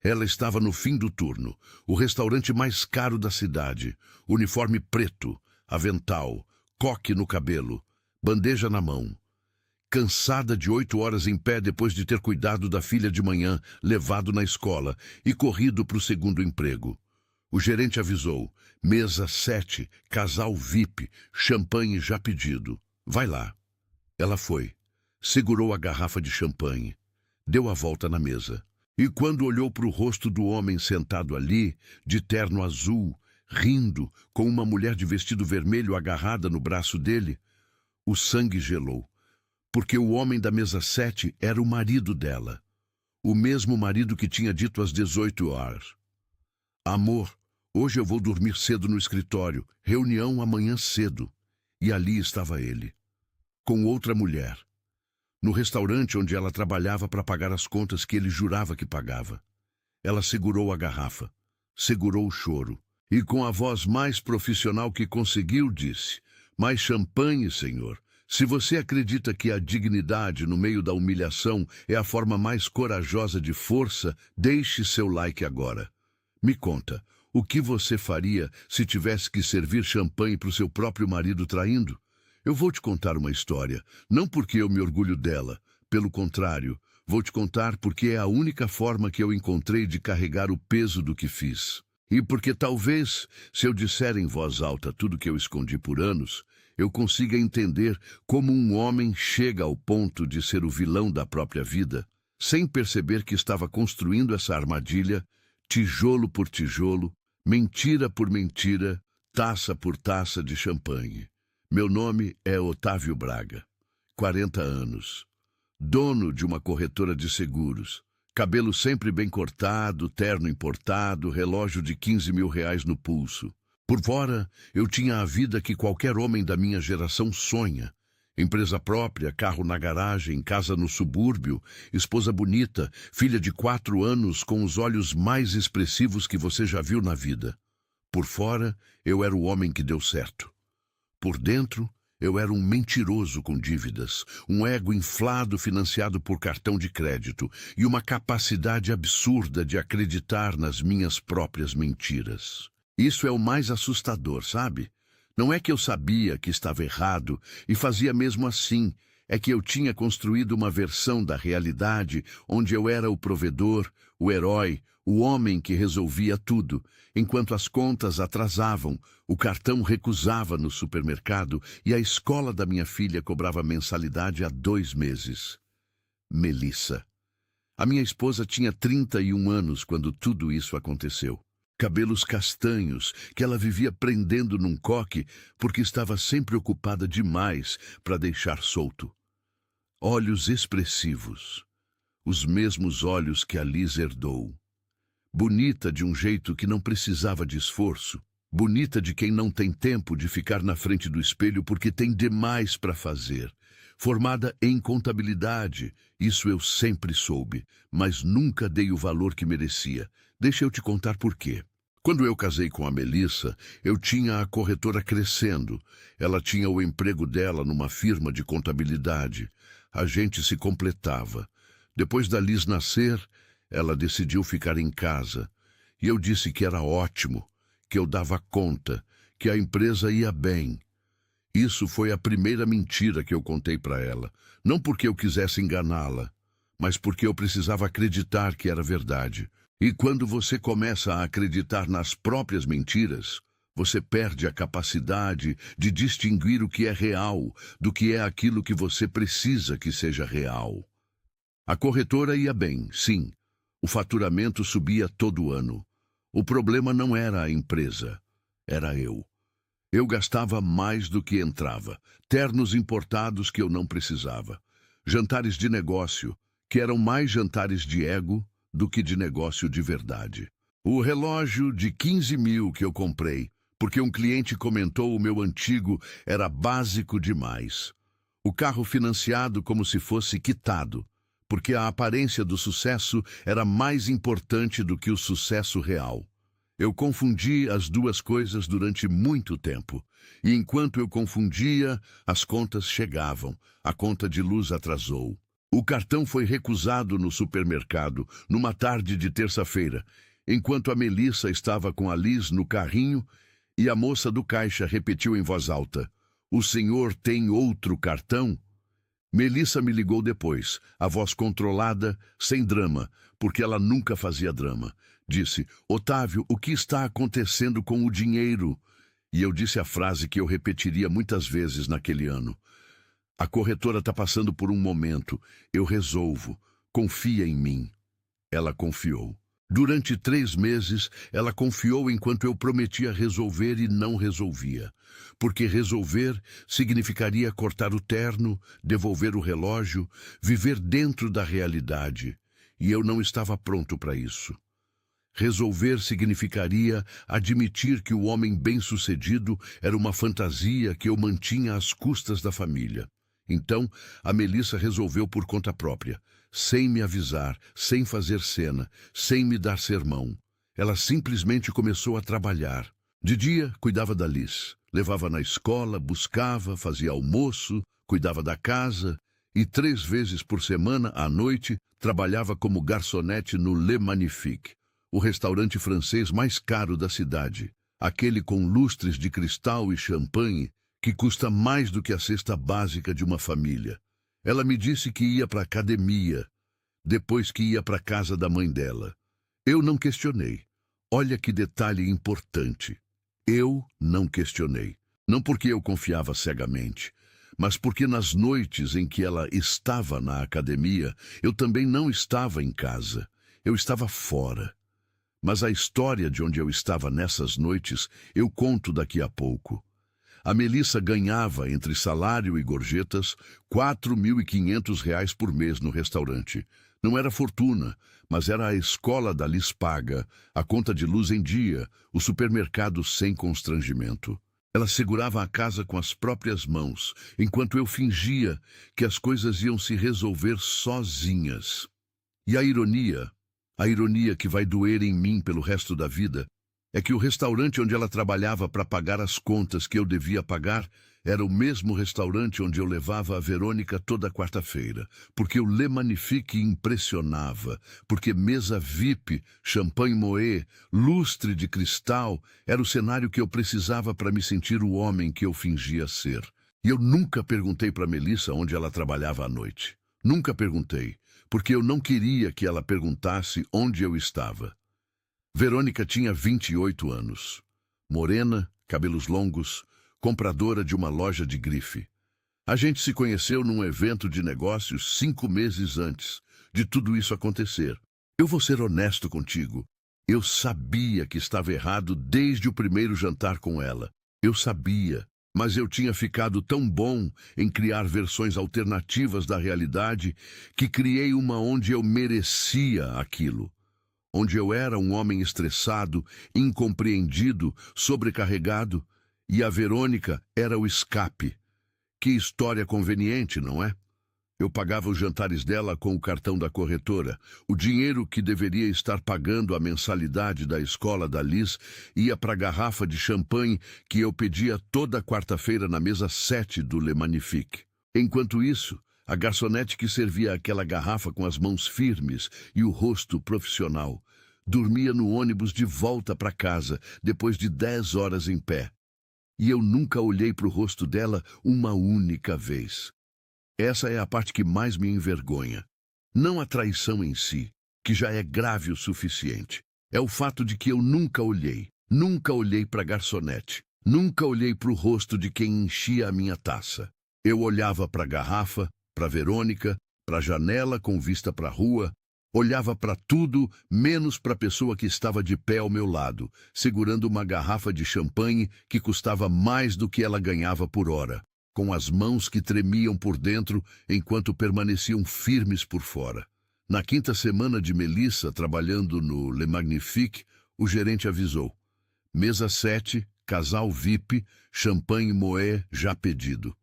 Ela estava no fim do turno, o restaurante mais caro da cidade, uniforme preto, avental, coque no cabelo, bandeja na mão. Cansada de 8 horas em pé depois de ter cuidado da filha de manhã, levado na escola e corrido para o segundo emprego. O gerente avisou: mesa 7, casal VIP, champanhe já pedido. Vai lá. Ela foi. Segurou a garrafa de champanhe. Deu a volta na mesa. E quando olhou para o rosto do homem sentado ali, de terno azul, rindo, com uma mulher de vestido vermelho agarrada no braço dele, o sangue gelou. Porque o homem da mesa 7 era o marido dela. O mesmo marido que tinha dito às 18 horas. Amor, hoje eu vou dormir cedo no escritório, reunião amanhã cedo. E ali estava ele, com outra mulher, no restaurante onde ela trabalhava para pagar as contas que ele jurava que pagava. Ela segurou a garrafa, segurou o choro, e com a voz mais profissional que conseguiu disse: mais champanhe, senhor. Se você acredita que a dignidade no meio da humilhação é a forma mais corajosa de força, deixe seu like agora. Me conta, o que você faria se tivesse que servir champanhe para o seu próprio marido traindo? Eu vou te contar uma história, não porque eu me orgulho dela, pelo contrário, vou te contar porque é a única forma que eu encontrei de carregar o peso do que fiz. E porque talvez, se eu disser em voz alta tudo que eu escondi por anos, eu consiga entender como um homem chega ao ponto de ser o vilão da própria vida, sem perceber que estava construindo essa armadilha, tijolo por tijolo, mentira por mentira, taça por taça de champanhe. Meu nome é Otávio Braga, 40 anos, dono de uma corretora de seguros, cabelo sempre bem cortado, terno importado, relógio de 15 mil reais no pulso. Por fora, eu tinha a vida que qualquer homem da minha geração sonha. Empresa própria, carro na garagem, casa no subúrbio, esposa bonita, filha de 4 anos com os olhos mais expressivos que você já viu na vida. Por fora, eu era o homem que deu certo. Por dentro, eu era um mentiroso com dívidas, um ego inflado financiado por cartão de crédito e uma capacidade absurda de acreditar nas minhas próprias mentiras. Isso é o mais assustador, sabe? Não é que eu sabia que estava errado e fazia mesmo assim, é que eu tinha construído uma versão da realidade onde eu era o provedor, o herói, o homem que resolvia tudo, enquanto as contas atrasavam, o cartão recusava no supermercado e a escola da minha filha cobrava mensalidade há 2 meses. Melissa. A minha esposa tinha 31 anos quando tudo isso aconteceu. Cabelos castanhos que ela vivia prendendo num coque porque estava sempre ocupada demais para deixar solto. Olhos expressivos, os mesmos olhos que a Liz herdou. Bonita de um jeito que não precisava de esforço, bonita de quem não tem tempo de ficar na frente do espelho porque tem demais para fazer. Formada em contabilidade, isso eu sempre soube, mas nunca dei o valor que merecia. Deixa eu te contar por quê. Quando eu casei com a Melissa, eu tinha a corretora crescendo. Ela tinha o emprego dela numa firma de contabilidade. A gente se completava. Depois da Liz nascer, ela decidiu ficar em casa. E eu disse que era ótimo, que eu dava conta, que a empresa ia bem. Isso foi a primeira mentira que eu contei para ela. Não porque eu quisesse enganá-la, mas porque eu precisava acreditar que era verdade. E quando você começa a acreditar nas próprias mentiras, você perde a capacidade de distinguir o que é real do que é aquilo que você precisa que seja real. A corretora ia bem, sim. O faturamento subia todo ano. O problema não era a empresa, era eu. Eu gastava mais do que entrava, ternos importados que eu não precisava, jantares de negócio, que eram mais jantares de ego do que de negócio de verdade. O relógio de 15 mil que eu comprei, porque um cliente comentou o meu antigo era básico demais. O carro financiado como se fosse quitado, porque a aparência do sucesso era mais importante do que o sucesso real. Eu confundi as duas coisas durante muito tempo. E enquanto eu confundia, as contas chegavam. A conta de luz atrasou. O cartão foi recusado no supermercado, numa tarde de terça-feira, enquanto a Melissa estava com a Liz no carrinho e a moça do caixa repetiu em voz alta: "O senhor tem outro cartão?" Melissa me ligou depois, a voz controlada, sem drama, porque ela nunca fazia drama. Disse: "Otávio, o que está acontecendo com o dinheiro?" E eu disse a frase que eu repetiria muitas vezes naquele ano: "A corretora está passando por um momento. Eu resolvo. Confia em mim." Ela confiou. Durante 3 meses, ela confiou enquanto eu prometia resolver e não resolvia. Porque resolver significaria cortar o terno, devolver o relógio, viver dentro da realidade. E eu não estava pronto para isso. Resolver significaria admitir que o homem bem-sucedido era uma fantasia que eu mantinha às custas da família. Então, a Melissa resolveu por conta própria, sem me avisar, sem fazer cena, sem me dar sermão. Ela simplesmente começou a trabalhar. De dia, cuidava da Liz. Levava na escola, buscava, fazia almoço, cuidava da casa e 3 vezes por semana, à noite, trabalhava como garçonete no Le Magnifique, o restaurante francês mais caro da cidade, aquele com lustres de cristal e champanhe que custa mais do que a cesta básica de uma família. Ela me disse que ia para a academia, depois que ia para a casa da mãe dela. Eu não questionei. Olha que detalhe importante. Eu não questionei. Não porque eu confiava cegamente, mas porque nas noites em que ela estava na academia, eu também não estava em casa. Eu estava fora. Mas a história de onde eu estava nessas noites eu conto daqui a pouco. A Melissa ganhava, entre salário e gorjetas, R$ 4.500 por mês no restaurante. Não era fortuna, mas era a escola da Liz paga, a conta de luz em dia, o supermercado sem constrangimento. Ela segurava a casa com as próprias mãos, enquanto eu fingia que as coisas iam se resolver sozinhas. E a ironia que vai doer em mim pelo resto da vida, é que o restaurante onde ela trabalhava para pagar as contas que eu devia pagar era o mesmo restaurante onde eu levava a Verônica toda quarta-feira, porque o Le Magnifique impressionava, porque mesa VIP, champanhe Moët, lustre de cristal, era o cenário que eu precisava para me sentir o homem que eu fingia ser. E eu nunca perguntei para Melissa onde ela trabalhava à noite. Nunca perguntei, porque eu não queria que ela perguntasse onde eu estava. Verônica tinha 28 anos. Morena, cabelos longos, compradora de uma loja de grife. A gente se conheceu num evento de negócios 5 meses antes de tudo isso acontecer. Eu vou ser honesto contigo. Eu sabia que estava errado desde o primeiro jantar com ela. Eu sabia, mas eu tinha ficado tão bom em criar versões alternativas da realidade que criei uma onde eu merecia aquilo. Onde eu era um homem estressado, incompreendido, sobrecarregado, e a Verônica era o escape. Que história conveniente, não é? Eu pagava os jantares dela com o cartão da corretora. O dinheiro que deveria estar pagando a mensalidade da escola da Liz ia para a garrafa de champanhe que eu pedia toda quarta-feira na mesa 7 do Le Magnifique. Enquanto isso, a garçonete que servia aquela garrafa com as mãos firmes e o rosto profissional dormia no ônibus de volta para casa depois de 10 horas em pé. E eu nunca olhei para o rosto dela uma única vez. Essa é a parte que mais me envergonha. Não a traição em si, que já é grave o suficiente. É o fato de que eu nunca olhei para a garçonete, nunca olhei para o rosto de quem enchia a minha taça. Eu olhava para a garrafa, para Verônica, para a janela com vista para a rua, olhava para tudo, menos para a pessoa que estava de pé ao meu lado, segurando uma garrafa de champanhe que custava mais do que ela ganhava por hora, com as mãos que tremiam por dentro enquanto permaneciam firmes por fora. Na 5ª semana de Melissa, trabalhando no Le Magnifique, o gerente avisou: mesa 7, casal VIP, champanhe Moët já pedido.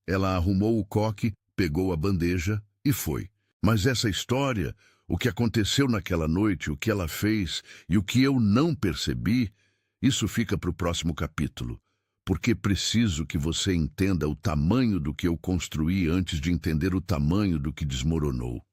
Ela arrumou o coque, pegou a bandeja e foi. Mas essa história, o que aconteceu naquela noite, o que ela fez e o que eu não percebi, isso fica para o próximo capítulo. porque preciso que você entenda o tamanho do que eu construí antes de entender o tamanho do que desmoronou.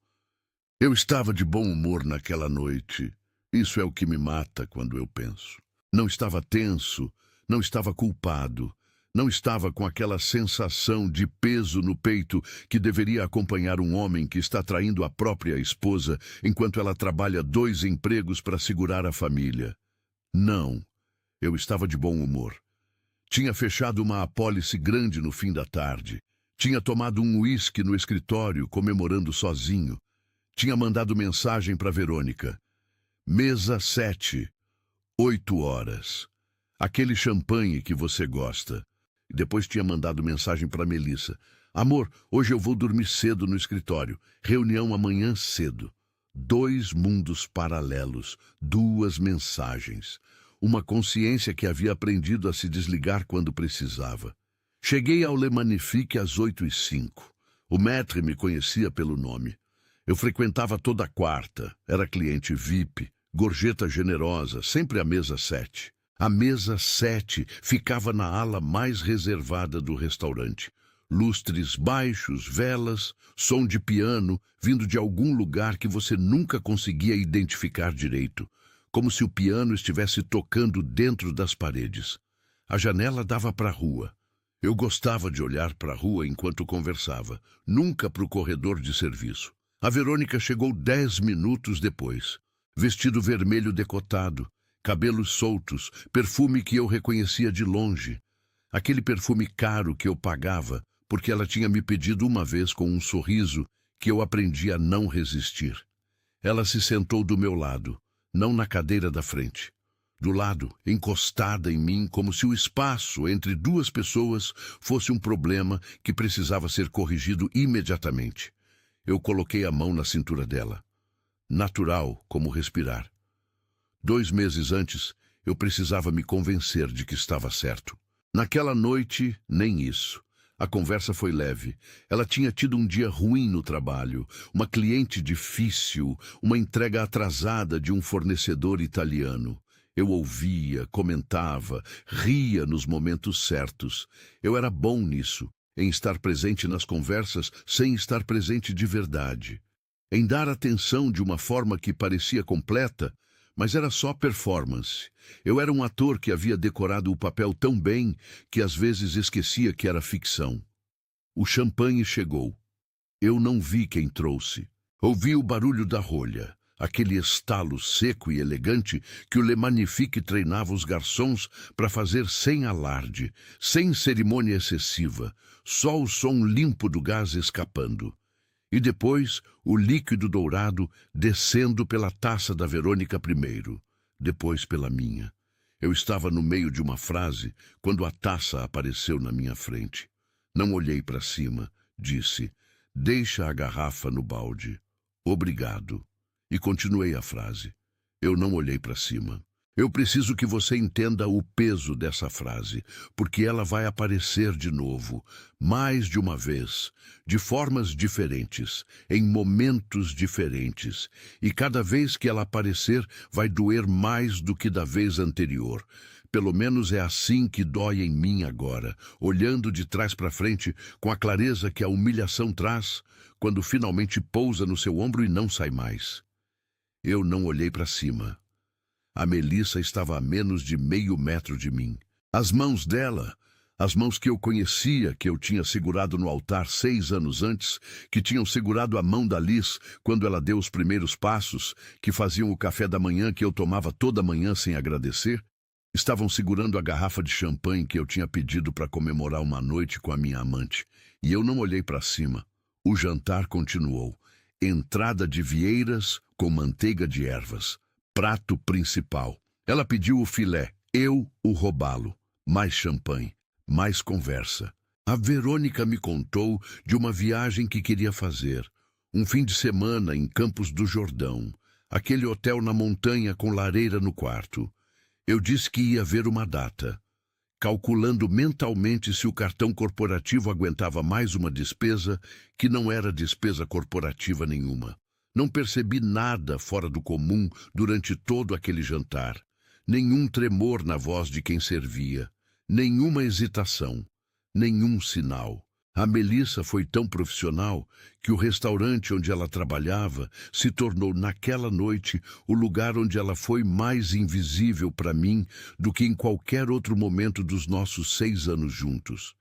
Eu estava de bom humor naquela noite. Isso é o que me mata quando eu penso. Não estava tenso, não estava culpado, não estava com aquela sensação de peso no peito que deveria acompanhar um homem que está traindo a própria esposa enquanto ela trabalha 2 empregos para segurar a família. Não, eu estava de bom humor. Tinha fechado uma apólice grande no fim da tarde. Tinha tomado um uísque no escritório, comemorando sozinho. Tinha mandado mensagem para Verônica. Mesa 7, 8 horas. Aquele champanhe que você gosta. E depois tinha mandado mensagem para Melissa. Amor, hoje eu vou dormir cedo no escritório. Reunião amanhã cedo. 2 mundos paralelos, 2 mensagens. Uma consciência que havia aprendido a se desligar quando precisava. Cheguei ao Le Magnifique às 8h05. O maître me conhecia pelo nome. Eu frequentava toda quarta, era cliente VIP, gorjeta generosa, sempre a mesa 7. A mesa 7 ficava na ala mais reservada do restaurante. Lustres baixos, velas, som de piano, vindo de algum lugar que você nunca conseguia identificar direito, como se o piano estivesse tocando dentro das paredes. A janela dava para a rua. Eu gostava de olhar para a rua enquanto conversava, nunca para o corredor de serviço. A Verônica chegou 10 minutos depois. Vestido vermelho decotado, cabelos soltos, perfume que eu reconhecia de longe. Aquele perfume caro que eu pagava, porque ela tinha me pedido uma vez com um sorriso que eu aprendi a não resistir. Ela se sentou do meu lado, não na cadeira da frente. Do lado, encostada em mim, como se o espaço entre 2 pessoas fosse um problema que precisava ser corrigido imediatamente. Eu coloquei a mão na cintura dela. Natural como respirar. 2 meses antes, eu precisava me convencer de que estava certo. Naquela noite, nem isso. A conversa foi leve. Ela tinha tido um dia ruim no trabalho, uma cliente difícil, uma entrega atrasada de um fornecedor italiano. Eu ouvia, comentava, ria nos momentos certos. Eu era bom nisso, em estar presente nas conversas sem estar presente de verdade. Em dar atenção de uma forma que parecia completa, mas era só performance. Eu era um ator que havia decorado o papel tão bem que às vezes esquecia que era ficção. O champanhe chegou. Eu não vi quem trouxe. Ouvi o barulho da rolha, aquele estalo seco e elegante que o Le Magnifique treinava os garçons para fazer sem alarde, sem cerimônia excessiva, só o som limpo do gás escapando. E depois o líquido dourado descendo pela taça da Verônica primeiro, depois pela minha. Eu estava no meio de uma frase quando a taça apareceu na minha frente. Não olhei para cima, disse, deixa a garrafa no balde. Obrigado. E continuei a frase. Eu não olhei para cima. Eu preciso que você entenda o peso dessa frase, porque ela vai aparecer de novo, mais de uma vez, de formas diferentes, em momentos diferentes, e cada vez que ela aparecer vai doer mais do que da vez anterior. Pelo menos é assim que dói em mim agora, olhando de trás para frente com a clareza que a humilhação traz, quando finalmente pousa no seu ombro e não sai mais. Eu não olhei para cima. A Melissa estava a menos de meio metro de mim. As mãos dela, as mãos que eu conhecia, que eu tinha segurado no altar 6 anos antes, que tinham segurado a mão da Liz quando ela deu os primeiros passos, que faziam o café da manhã que eu tomava toda manhã sem agradecer, estavam segurando a garrafa de champanhe que eu tinha pedido para comemorar uma noite com a minha amante. E eu não olhei para cima. O jantar continuou. Entrada de vieiras com manteiga de ervas. Prato principal. Ela pediu o filé, eu o robalo. Mais champanhe, mais conversa. A Verônica me contou de uma viagem que queria fazer. Um fim de semana em Campos do Jordão. Aquele hotel na montanha com lareira no quarto. Eu disse que ia ver uma data. Calculando mentalmente se o cartão corporativo aguentava mais uma despesa que não era despesa corporativa nenhuma. Não percebi nada fora do comum durante todo aquele jantar. Nenhum tremor na voz de quem servia. Nenhuma hesitação, nenhum sinal. A Melissa foi tão profissional que o restaurante onde ela trabalhava se tornou, naquela noite, o lugar onde ela foi mais invisível para mim do que em qualquer outro momento dos nossos 6 anos juntos.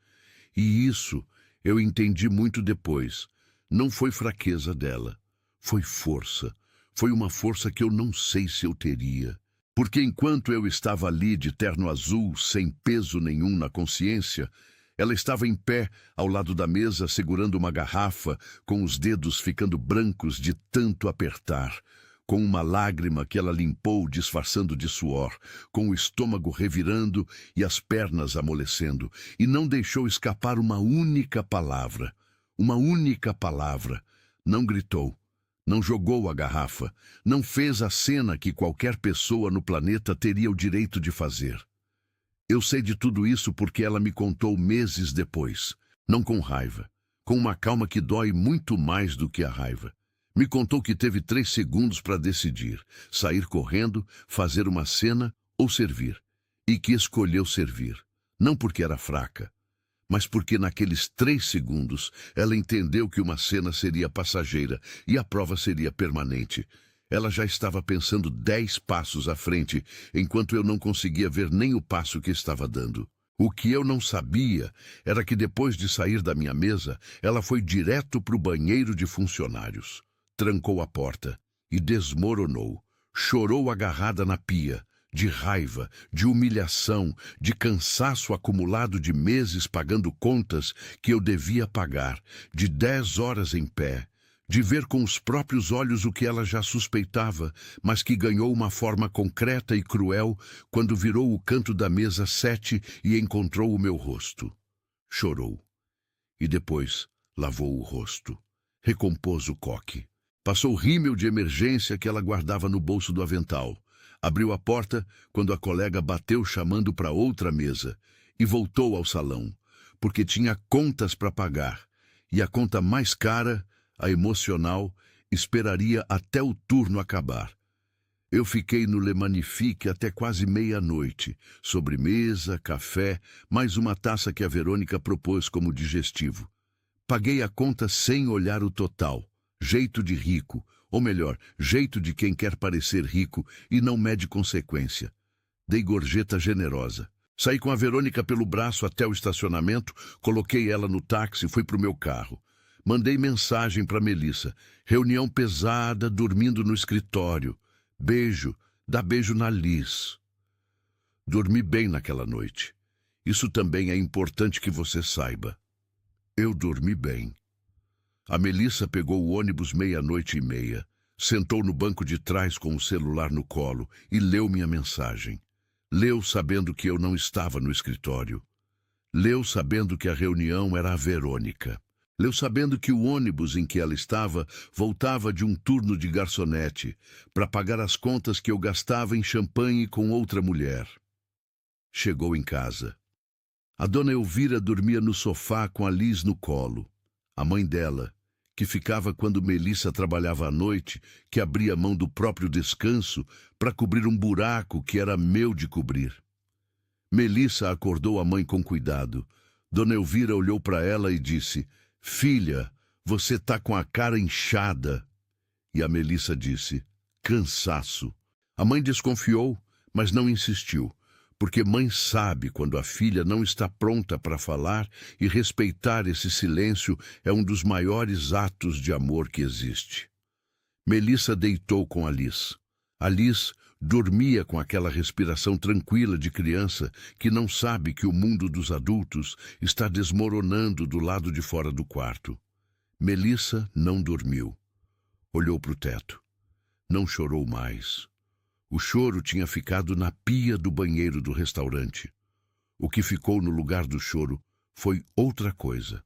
E isso eu entendi muito depois. Não foi fraqueza dela, foi força. Foi uma força que eu não sei se eu teria. Porque enquanto eu estava ali de terno azul, sem peso nenhum na consciência, ela estava em pé ao lado da mesa, segurando uma garrafa, com os dedos ficando brancos de tanto apertar, com uma lágrima que ela limpou disfarçando de suor, com o estômago revirando e as pernas amolecendo, e não deixou escapar uma única palavra. Uma única palavra. Não gritou. Não jogou a garrafa, não fez a cena que qualquer pessoa no planeta teria o direito de fazer. Eu sei de tudo isso porque ela me contou meses depois, não com raiva, com uma calma que dói muito mais do que a raiva. Me contou que teve 3 segundos para decidir, sair correndo, fazer uma cena ou servir, e que escolheu servir, não porque era fraca, mas porque naqueles 3 segundos ela entendeu que uma cena seria passageira e a prova seria permanente. Ela já estava pensando 10 passos à frente, enquanto eu não conseguia ver nem o passo que estava dando. O que eu não sabia era que depois de sair da minha mesa, ela foi direto para o banheiro de funcionários. Trancou a porta e desmoronou. Chorou agarrada na pia, de raiva, de humilhação, de cansaço acumulado de meses pagando contas que eu devia pagar, de 10 horas em pé, de ver com os próprios olhos o que ela já suspeitava, mas que ganhou uma forma concreta e cruel quando virou o canto da mesa 7 e encontrou o meu rosto. Chorou. E depois lavou o rosto. Recompôs o coque. Passou o rímel de emergência que ela guardava no bolso do avental. Abriu a porta quando a colega bateu chamando para outra mesa e voltou ao salão, porque tinha contas para pagar, e a conta mais cara, a emocional, esperaria até o turno acabar. Eu fiquei no Le Magnifique até quase meia-noite, sobremesa, café, mais uma taça que a Verônica propôs como digestivo. Paguei a conta sem olhar o total, jeito de rico, ou melhor, jeito de quem quer parecer rico e não mede consequência. Dei gorjeta generosa. Saí com a Verônica pelo braço até o estacionamento, coloquei ela no táxi e fui para o meu carro. Mandei mensagem para Melissa. Reunião pesada, dormindo no escritório. Beijo, dá beijo na Liz. Dormi bem naquela noite. Isso também é importante que você saiba. Eu dormi bem. A Melissa pegou o ônibus 00:30, sentou no banco de trás com o celular no colo e leu minha mensagem. Leu sabendo que eu não estava no escritório. Leu sabendo que a reunião era a Verônica. Leu sabendo que o ônibus em que ela estava voltava de um turno de garçonete para pagar as contas que eu gastava em champanhe com outra mulher. Chegou em casa. A dona Elvira dormia no sofá com a Liz no colo. A mãe dela, que ficava quando Melissa trabalhava à noite, que abria mão do próprio descanso para cobrir um buraco que era meu de cobrir. Melissa acordou a mãe com cuidado. Dona Elvira olhou para ela e disse: "Filha, você tá com a cara inchada." E a Melissa disse: "Cansaço." A mãe desconfiou, mas não insistiu, porque mãe sabe quando a filha não está pronta para falar e respeitar esse silêncio é um dos maiores atos de amor que existe. Melissa deitou com a Liz. A Liz dormia com aquela respiração tranquila de criança que não sabe que o mundo dos adultos está desmoronando do lado de fora do quarto. Melissa não dormiu. Olhou para o teto. Não chorou mais. O choro tinha ficado na pia do banheiro do restaurante. O que ficou no lugar do choro foi outra coisa.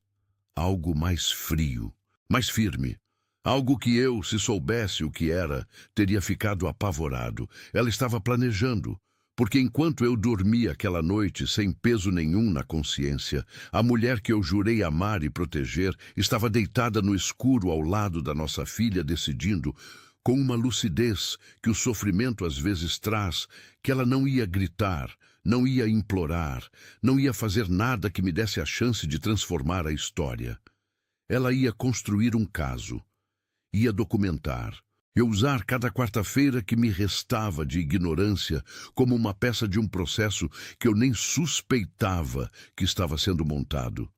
Algo mais frio, mais firme. Algo que eu, se soubesse o que era, teria ficado apavorado. Ela estava planejando, porque enquanto eu dormia aquela noite sem peso nenhum na consciência, a mulher que eu jurei amar e proteger estava deitada no escuro ao lado da nossa filha decidindo com uma lucidez que o sofrimento às vezes traz, que ela não ia gritar, não ia implorar, não ia fazer nada que me desse a chance de transformar a história. Ela ia construir um caso, ia documentar, e usar cada quarta-feira que me restava de ignorância como uma peça de um processo que eu nem suspeitava que estava sendo montado.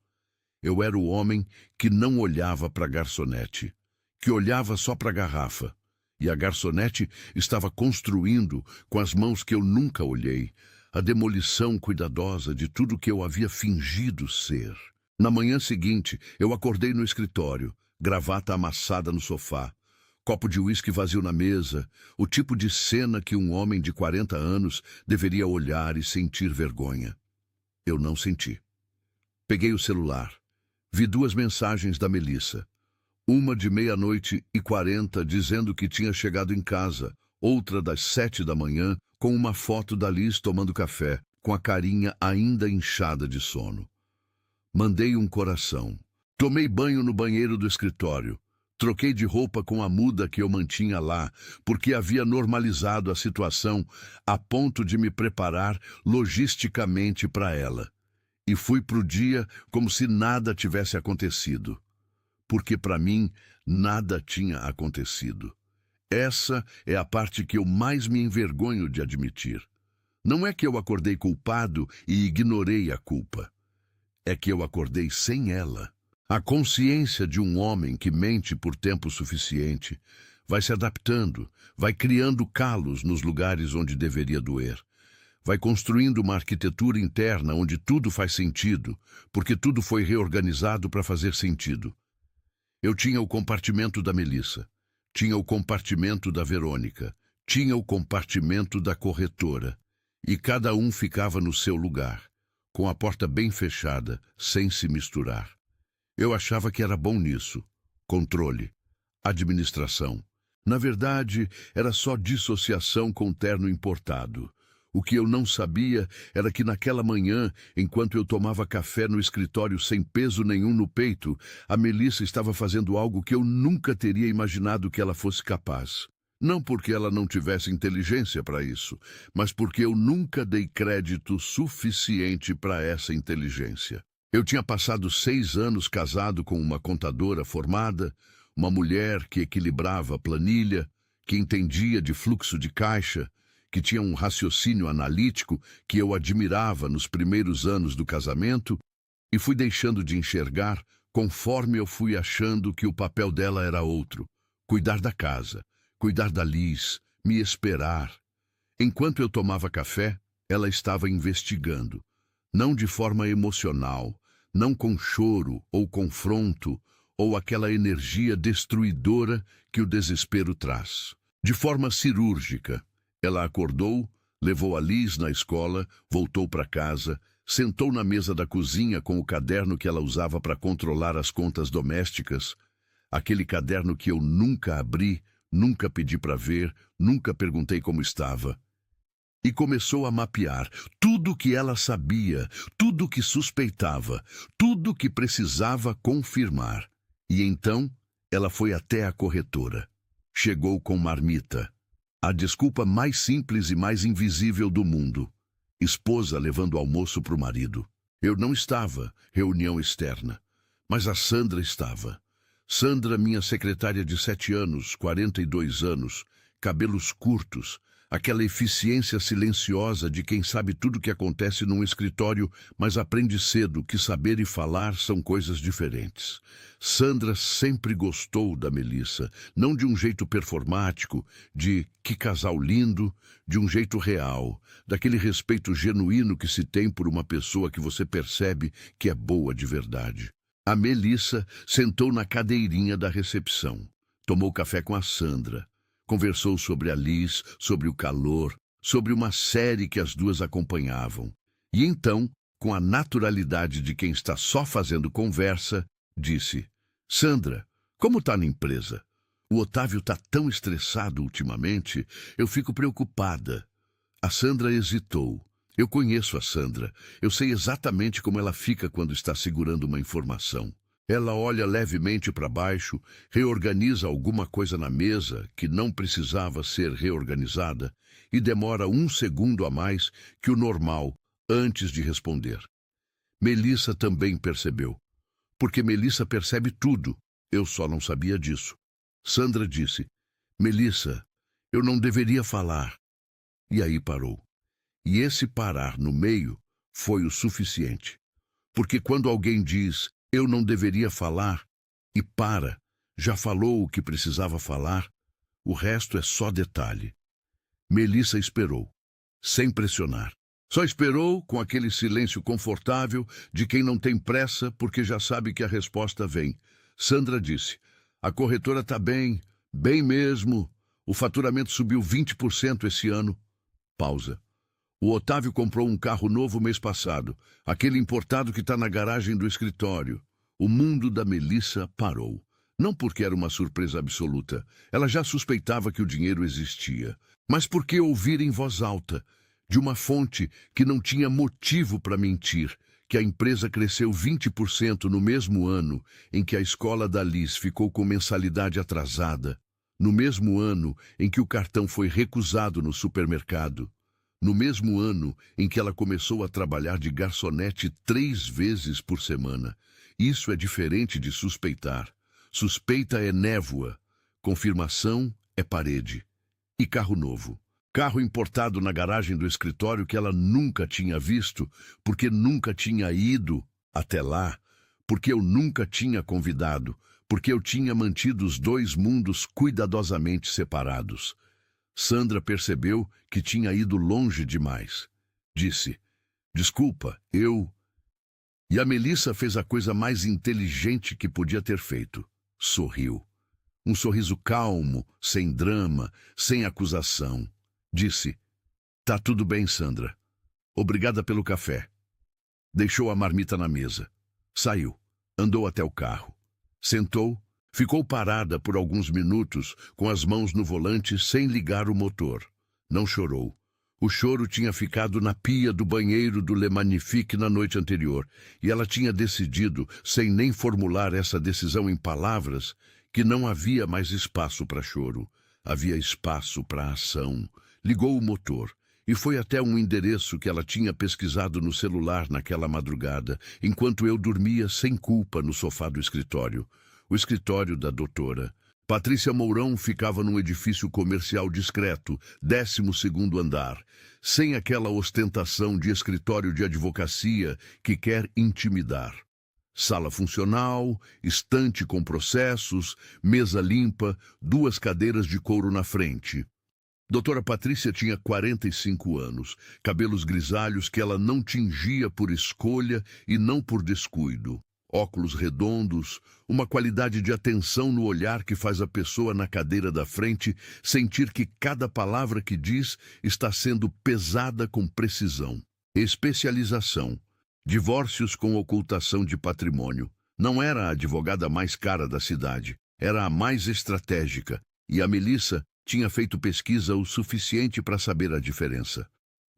Eu era o homem que não olhava para a garçonete, que olhava só para a garrafa, e a garçonete estava construindo, com as mãos que eu nunca olhei, a demolição cuidadosa de tudo que eu havia fingido ser. Na manhã seguinte, eu acordei no escritório, gravata amassada no sofá, copo de uísque vazio na mesa, o tipo de cena que um homem de 40 anos deveria olhar e sentir vergonha. Eu não senti. Peguei o celular. Vi 2 mensagens da Melissa. Uma de 00:40 dizendo que tinha chegado em casa, outra das 7 da manhã com uma foto da Liz tomando café, com a carinha ainda inchada de sono. Mandei um coração. Tomei banho no banheiro do escritório. Troquei de roupa com a muda que eu mantinha lá, porque havia normalizado a situação a ponto de me preparar logisticamente para ela. E fui pro dia como se nada tivesse acontecido. Porque para mim, nada tinha acontecido. Essa é a parte que eu mais me envergonho de admitir. Não é que eu acordei culpado e ignorei a culpa. É que eu acordei sem ela. A consciência de um homem que mente por tempo suficiente vai se adaptando, vai criando calos nos lugares onde deveria doer. Vai construindo uma arquitetura interna onde tudo faz sentido, porque tudo foi reorganizado para fazer sentido. Eu tinha o compartimento da Melissa, tinha o compartimento da Verônica, tinha o compartimento da corretora, e cada um ficava no seu lugar, com a porta bem fechada, sem se misturar. Eu achava que era bom nisso. Controle, administração. Na verdade, era só dissociação com terno importado. O que eu não sabia era que naquela manhã, enquanto eu tomava café no escritório sem peso nenhum no peito, a Melissa estava fazendo algo que eu nunca teria imaginado que ela fosse capaz. Não porque ela não tivesse inteligência para isso, mas porque eu nunca dei crédito suficiente para essa inteligência. Eu tinha passado 6 anos casado com uma contadora formada, uma mulher que equilibrava a planilha, que entendia de fluxo de caixa, que tinha um raciocínio analítico que eu admirava nos primeiros anos do casamento, e fui deixando de enxergar conforme eu fui achando que o papel dela era outro: cuidar da casa, cuidar da Liz, me esperar. Enquanto eu tomava café, ela estava investigando, não de forma emocional, não com choro ou confronto, ou aquela energia destruidora que o desespero traz. De forma cirúrgica, ela acordou, levou a Liz na escola, voltou para casa, sentou na mesa da cozinha com o caderno que ela usava para controlar as contas domésticas, aquele caderno que eu nunca abri, nunca pedi para ver, nunca perguntei como estava. E começou a mapear tudo o que ela sabia, tudo o que suspeitava, tudo o que precisava confirmar. E então, ela foi até a corretora. Chegou com marmita. A desculpa mais simples e mais invisível do mundo. Esposa levando almoço para o marido. Eu não estava, reunião externa. Mas a Sandra estava. Sandra, minha secretária de 7 anos, 42 anos, cabelos curtos, aquela eficiência silenciosa de quem sabe tudo o que acontece num escritório, mas aprende cedo que saber e falar são coisas diferentes. Sandra sempre gostou da Melissa, não de um jeito performático, de que casal lindo, de um jeito real, daquele respeito genuíno que se tem por uma pessoa que você percebe que é boa de verdade. A Melissa sentou na cadeirinha da recepção, tomou café com a Sandra. Conversou sobre a Liz, sobre o calor, sobre uma série que as duas acompanhavam. E então, com a naturalidade de quem está só fazendo conversa, disse: Sandra, como está na empresa? O Otávio está tão estressado ultimamente, eu fico preocupada. A Sandra hesitou. Eu conheço a Sandra. Eu sei exatamente como ela fica quando está segurando uma informação. Ela olha levemente para baixo, reorganiza alguma coisa na mesa que não precisava ser reorganizada e demora 1 segundo a mais que o normal antes de responder. Melissa também percebeu, porque Melissa percebe tudo. Eu só não sabia disso. Sandra disse: Melissa, eu não deveria falar. E aí parou. E esse parar no meio foi o suficiente. Porque quando alguém diz, eu não deveria falar, e para, já falou o que precisava falar, o resto é só detalhe. Melissa esperou, sem pressionar. Só esperou com aquele silêncio confortável de quem não tem pressa porque já sabe que a resposta vem. Sandra disse: a corretora está bem, bem mesmo. O faturamento subiu 20% esse ano. Pausa. O Otávio comprou um carro novo mês passado, aquele importado que está na garagem do escritório. O mundo da Melissa parou. Não porque era uma surpresa absoluta, ela já suspeitava que o dinheiro existia, mas porque ouvir em voz alta, de uma fonte que não tinha motivo para mentir, que a empresa cresceu 20% no mesmo ano em que a escola da Liz ficou com mensalidade atrasada, no mesmo ano em que o cartão foi recusado no supermercado, no mesmo ano em que ela começou a trabalhar de garçonete 3 vezes por semana. Isso é diferente de suspeitar. Suspeita é névoa, confirmação é parede. E carro novo. Carro importado na garagem do escritório que ela nunca tinha visto, porque nunca tinha ido até lá, porque eu nunca tinha convidado, porque eu tinha mantido os 2 mundos cuidadosamente separados. Sandra percebeu que tinha ido longe demais. Disse: desculpa, eu... E a Melissa fez a coisa mais inteligente que podia ter feito. Sorriu. Um sorriso calmo, sem drama, sem acusação. Disse: tá tudo bem, Sandra. Obrigada pelo café. Deixou a marmita na mesa. Saiu. Andou até o carro. Sentou. Ficou parada por alguns minutos, com as mãos no volante, sem ligar o motor. Não chorou. O choro tinha ficado na pia do banheiro do Le Magnifique na noite anterior, e ela tinha decidido, sem nem formular essa decisão em palavras, que não havia mais espaço para choro. Havia espaço para ação. Ligou o motor e foi até um endereço que ela tinha pesquisado no celular naquela madrugada, enquanto eu dormia sem culpa no sofá do escritório. O escritório da doutora. Patrícia Mourão ficava num edifício comercial discreto, 12º andar, sem aquela ostentação de escritório de advocacia que quer intimidar. Sala funcional, estante com processos, mesa limpa, 2 cadeiras de couro na frente. Doutora Patrícia tinha 45 anos, cabelos grisalhos que ela não tingia por escolha e não por descuido. Óculos redondos, uma qualidade de atenção no olhar que faz a pessoa na cadeira da frente sentir que cada palavra que diz está sendo pesada com precisão. Especialização. Divórcios com ocultação de patrimônio. Não era a advogada mais cara da cidade, era a mais estratégica, e a Melissa tinha feito pesquisa o suficiente para saber a diferença.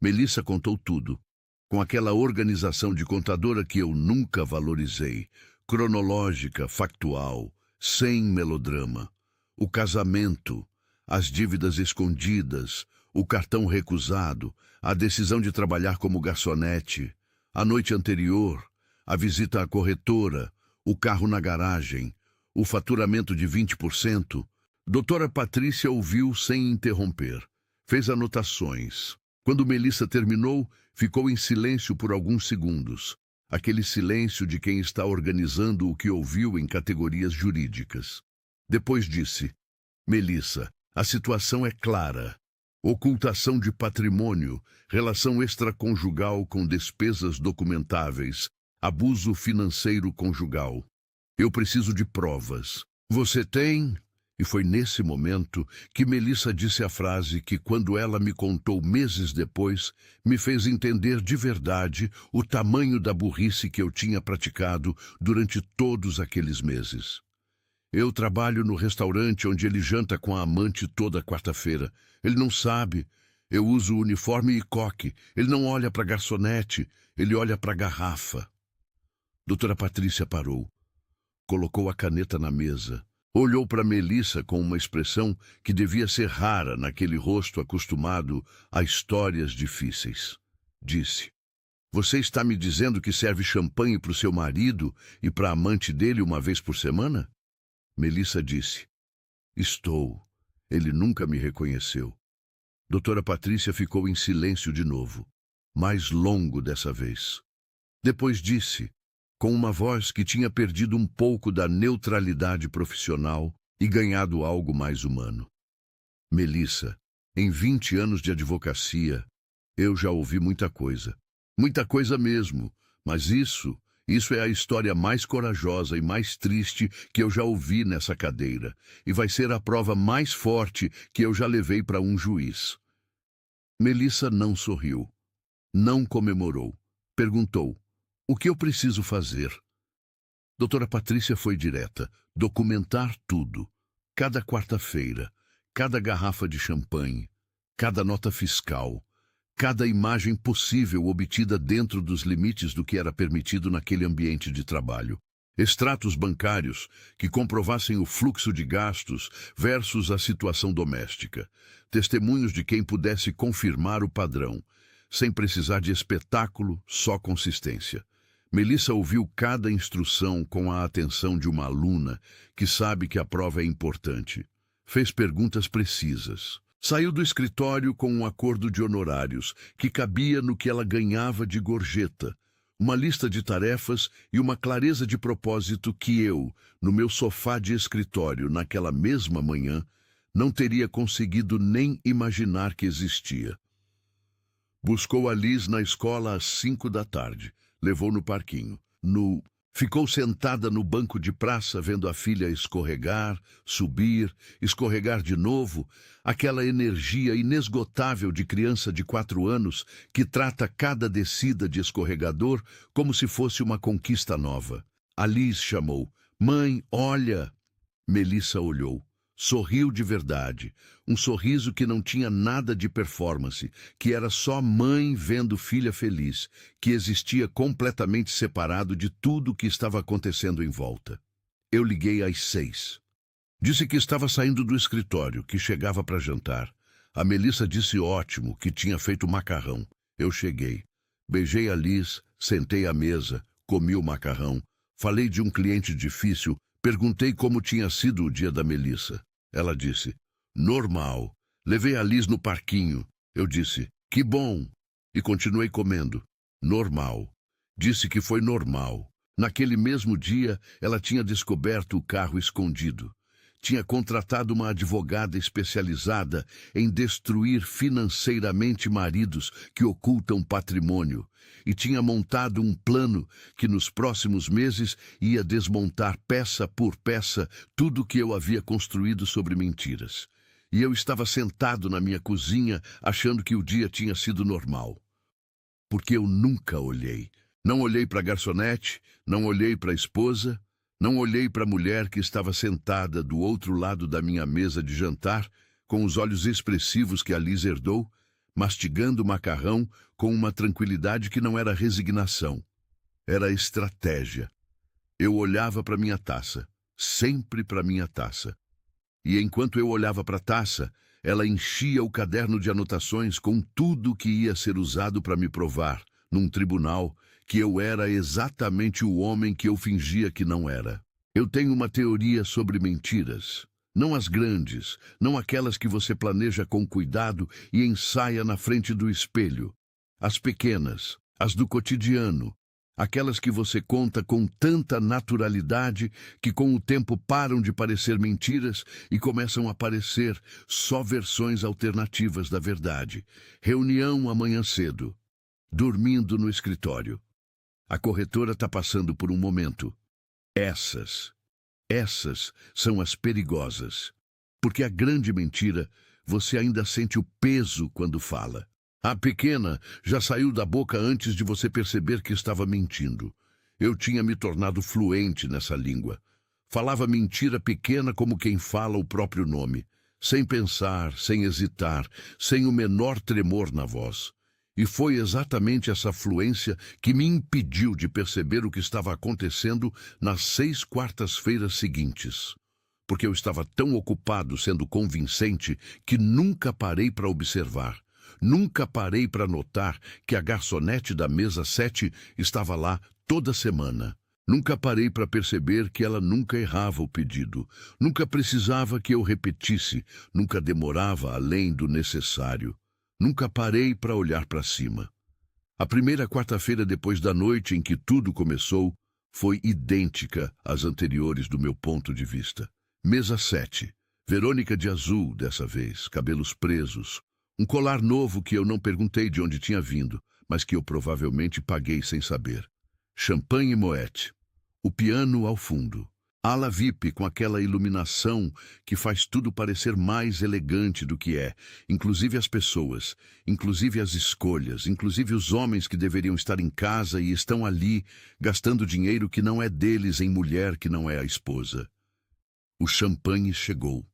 Melissa contou tudo, com aquela organização de contadora que eu nunca valorizei, cronológica, factual, sem melodrama. O casamento, as dívidas escondidas, o cartão recusado, a decisão de trabalhar como garçonete, a noite anterior, a visita à corretora, o carro na garagem, o faturamento de 20%. Doutora Patrícia ouviu sem interromper. Fez anotações. Quando Melissa terminou, ficou em silêncio por alguns segundos. Aquele silêncio de quem está organizando o que ouviu em categorias jurídicas. Depois disse: Melissa, a situação é clara. Ocultação de patrimônio, relação extraconjugal com despesas documentáveis, abuso financeiro conjugal. Eu preciso de provas. Você tem? E foi nesse momento que Melissa disse a frase que, quando ela me contou meses depois, me fez entender de verdade o tamanho da burrice que eu tinha praticado durante todos aqueles meses. Eu trabalho no restaurante onde ele janta com a amante toda quarta-feira. Ele não sabe. Eu uso uniforme e coque. Ele não olha para a garçonete, ele olha para a garrafa. Doutora Patrícia parou. Colocou a caneta na mesa. Olhou para Melissa com uma expressão que devia ser rara naquele rosto acostumado a histórias difíceis. Disse: Você está me dizendo que serve champanhe para o seu marido e para a amante dele uma vez por semana? Melissa disse: Estou. Ele nunca me reconheceu. Doutora Patrícia ficou em silêncio de novo, mais longo dessa vez. Depois disse, com uma voz que tinha perdido um pouco da neutralidade profissional e ganhado algo mais humano: Melissa, em 20 anos de advocacia, eu já ouvi muita coisa. Muita coisa mesmo, mas isso é a história mais corajosa e mais triste que eu já ouvi nessa cadeira, e vai ser a prova mais forte que eu já levei para um juiz. Melissa não sorriu, não comemorou. Perguntou: O que eu preciso fazer? Doutora Patrícia foi direta: documentar tudo. Cada quarta-feira, cada garrafa de champanhe, cada nota fiscal, cada imagem possível obtida dentro dos limites do que era permitido naquele ambiente de trabalho. Extratos bancários que comprovassem o fluxo de gastos versus a situação doméstica. Testemunhos de quem pudesse confirmar o padrão, sem precisar de espetáculo, só consistência. Melissa ouviu cada instrução com a atenção de uma aluna que sabe que a prova é importante. Fez perguntas precisas. Saiu do escritório com um acordo de honorários que cabia no que ela ganhava de gorjeta, uma lista de tarefas e uma clareza de propósito que eu, no meu sofá de escritório naquela mesma manhã, não teria conseguido nem imaginar que existia. Buscou a Liz na escola às 5 da tarde, levou no parquinho. Ficou sentada no banco de praça vendo a filha escorregar, subir, escorregar de novo, aquela energia inesgotável de criança de 4 anos que trata cada descida de escorregador como se fosse uma conquista nova. A Liz chamou: Mãe, olha! Melissa olhou. Sorriu de verdade, um sorriso que não tinha nada de performance, que era só mãe vendo filha feliz, que existia completamente separado de tudo o que estava acontecendo em volta. Eu liguei às 6. Disse que estava saindo do escritório, que chegava para jantar. A Melissa disse ótimo, que tinha feito macarrão. Eu cheguei. Beijei a Liz, sentei à mesa, comi o macarrão. Falei de um cliente difícil. Perguntei como tinha sido o dia da Melissa. Ela disse: Normal. Levei a Liz no parquinho. Eu disse: Que bom. E continuei comendo. Normal. Disse que foi normal. Naquele mesmo dia, ela tinha descoberto o carro escondido. Tinha contratado uma advogada especializada em destruir financeiramente maridos que ocultam patrimônio e tinha montado um plano que nos próximos meses ia desmontar peça por peça tudo o que eu havia construído sobre mentiras. E eu estava sentado na minha cozinha achando que o dia tinha sido normal. Porque eu nunca olhei. Não olhei para a garçonete, não olhei para a esposa, não olhei para a mulher que estava sentada do outro lado da minha mesa de jantar, com os olhos expressivos que a Liz herdou, mastigando o macarrão com uma tranquilidade que não era resignação. Era estratégia. Eu olhava para minha taça, sempre para minha taça. E enquanto eu olhava para a taça, ela enchia o caderno de anotações com tudo que ia ser usado para me provar, num tribunal, que eu era exatamente o homem que eu fingia que não era. Eu tenho uma teoria sobre mentiras. Não as grandes, não aquelas que você planeja com cuidado e ensaia na frente do espelho. As pequenas, as do cotidiano, aquelas que você conta com tanta naturalidade que com o tempo param de parecer mentiras e começam a parecer só versões alternativas da verdade. Reunião amanhã cedo. Dormindo no escritório. A corretora está passando por um momento. Essas são as perigosas. Porque a grande mentira, você ainda sente o peso quando fala. A pequena já saiu da boca antes de você perceber que estava mentindo. Eu tinha me tornado fluente nessa língua. Falava mentira pequena como quem fala o próprio nome, sem pensar, sem hesitar, sem o menor tremor na voz. E foi exatamente essa fluência que me impediu de perceber o que estava acontecendo nas 6 quartas-feiras seguintes. Porque eu estava tão ocupado sendo convincente que nunca parei para observar. Nunca parei para notar que a garçonete da mesa 7 estava lá toda semana. Nunca parei para perceber que ela nunca errava o pedido. Nunca precisava que eu repetisse. Nunca demorava além do necessário. Nunca parei para olhar para cima. A primeira quarta-feira depois da noite em que tudo começou foi idêntica às anteriores do meu ponto de vista. Mesa 7. Verônica de azul dessa vez, cabelos presos. Um colar novo que eu não perguntei de onde tinha vindo, mas que eu provavelmente paguei sem saber. Champanhe e moete. O piano ao fundo. Ala VIP com aquela iluminação que faz tudo parecer mais elegante do que é, inclusive as pessoas, inclusive as escolhas, inclusive os homens que deveriam estar em casa e estão ali, gastando dinheiro que não é deles em mulher que não é a esposa. O champanhe chegou.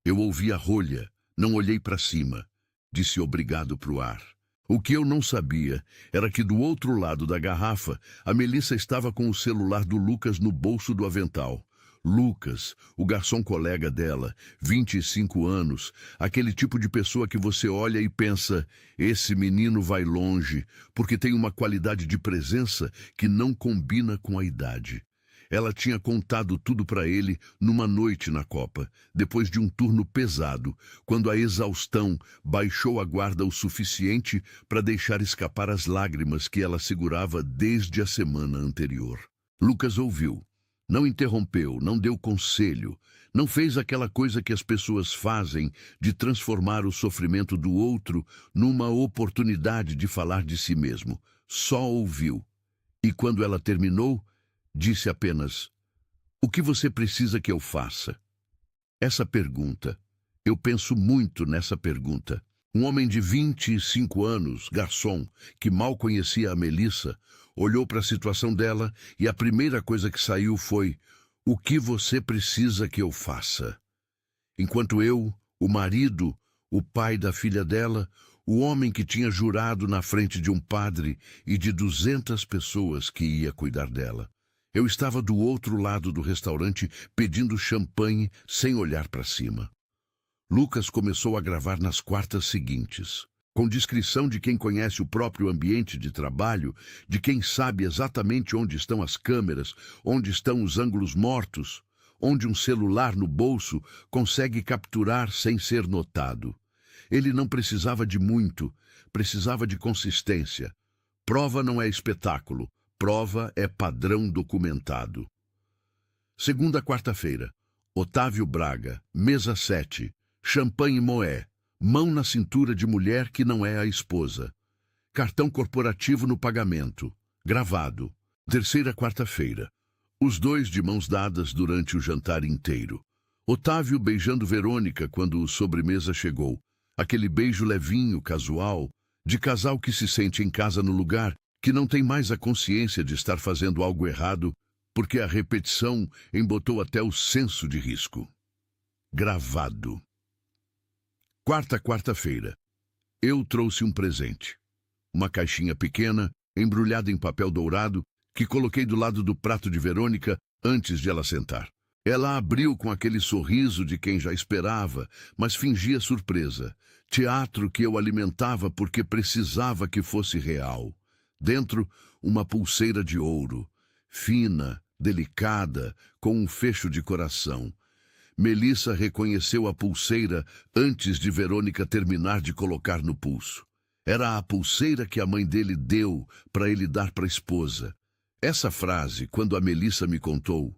Eu ouvi a rolha, não olhei para cima. Disse obrigado pro ar. O que eu não sabia era que do outro lado da garrafa, a Melissa estava com o celular do Lucas no bolso do avental. Lucas, o garçom colega dela, 25 anos, aquele tipo de pessoa que você olha e pensa, esse menino vai longe, porque tem uma qualidade de presença que não combina com a idade. Ela tinha contado tudo para ele numa noite na Copa, depois de um turno pesado, quando a exaustão baixou a guarda o suficiente para deixar escapar as lágrimas que ela segurava desde a semana anterior. Lucas ouviu. Não interrompeu, não deu conselho, não fez aquela coisa que as pessoas fazem de transformar o sofrimento do outro numa oportunidade de falar de si mesmo. Só ouviu. E quando ela terminou, disse apenas, o que você precisa que eu faça? Essa pergunta, eu penso muito nessa pergunta. Um homem de 25 anos, garçom, que mal conhecia a Melissa, olhou para a situação dela e a primeira coisa que saiu foi, o que você precisa que eu faça? Enquanto eu, o marido, o pai da filha dela, o homem que tinha jurado na frente de um padre e de 200 pessoas que ia cuidar dela. Eu estava do outro lado do restaurante pedindo champanhe sem olhar para cima. Lucas começou a gravar nas quartas seguintes, com descrição de quem conhece o próprio ambiente de trabalho, de quem sabe exatamente onde estão as câmeras, onde estão os ângulos mortos, onde um celular no bolso consegue capturar sem ser notado. Ele não precisava de muito, precisava de consistência. Prova não é espetáculo, prova é padrão documentado. Segunda quarta-feira, Otávio Braga, mesa 7. Champanhe moé, mão na cintura de mulher que não é a esposa. Cartão corporativo no pagamento, gravado. Terceira quarta-feira. Os dois de mãos dadas durante o jantar inteiro. Otávio beijando Verônica quando o sobremesa chegou. Aquele beijo levinho, casual, de casal que se sente em casa no lugar, que não tem mais a consciência de estar fazendo algo errado, porque a repetição embotou até o senso de risco. Gravado. Quarta-feira. Eu trouxe um presente. Uma caixinha pequena, embrulhada em papel dourado, que coloquei do lado do prato de Verônica antes de ela sentar. Ela abriu com aquele sorriso de quem já esperava, mas fingia surpresa. Teatro que eu alimentava porque precisava que fosse real. Dentro, uma pulseira de ouro, fina, delicada, com um fecho de coração. Melissa reconheceu a pulseira antes de Verônica terminar de colocar no pulso. Era a pulseira que a mãe dele deu para ele dar para a esposa. Essa frase, quando a Melissa me contou,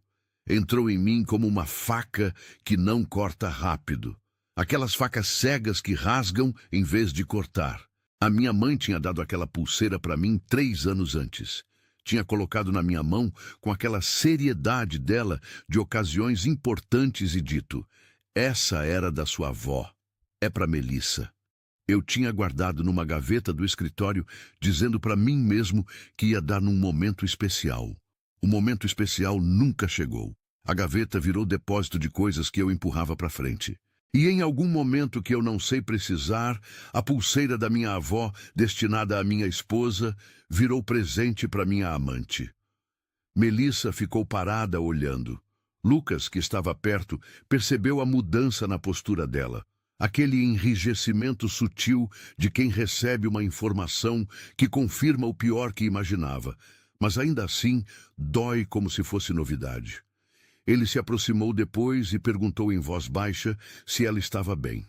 entrou em mim como uma faca que não corta rápido. Aquelas facas cegas que rasgam em vez de cortar. A minha mãe tinha dado aquela pulseira para mim 3 anos antes. Tinha colocado na minha mão com aquela seriedade dela de ocasiões importantes e dito, essa era da sua avó, é para Melissa. Eu tinha guardado numa gaveta do escritório, dizendo para mim mesmo que ia dar num momento especial. O momento especial nunca chegou. A gaveta virou depósito de coisas que eu empurrava para frente. E em algum momento que eu não sei precisar, a pulseira da minha avó, destinada à minha esposa, virou presente para minha amante. Melissa ficou parada olhando. Lucas, que estava perto, percebeu a mudança na postura dela. Aquele enrijecimento sutil de quem recebe uma informação que confirma o pior que imaginava, mas ainda assim dói como se fosse novidade. Ele se aproximou depois e perguntou em voz baixa se ela estava bem.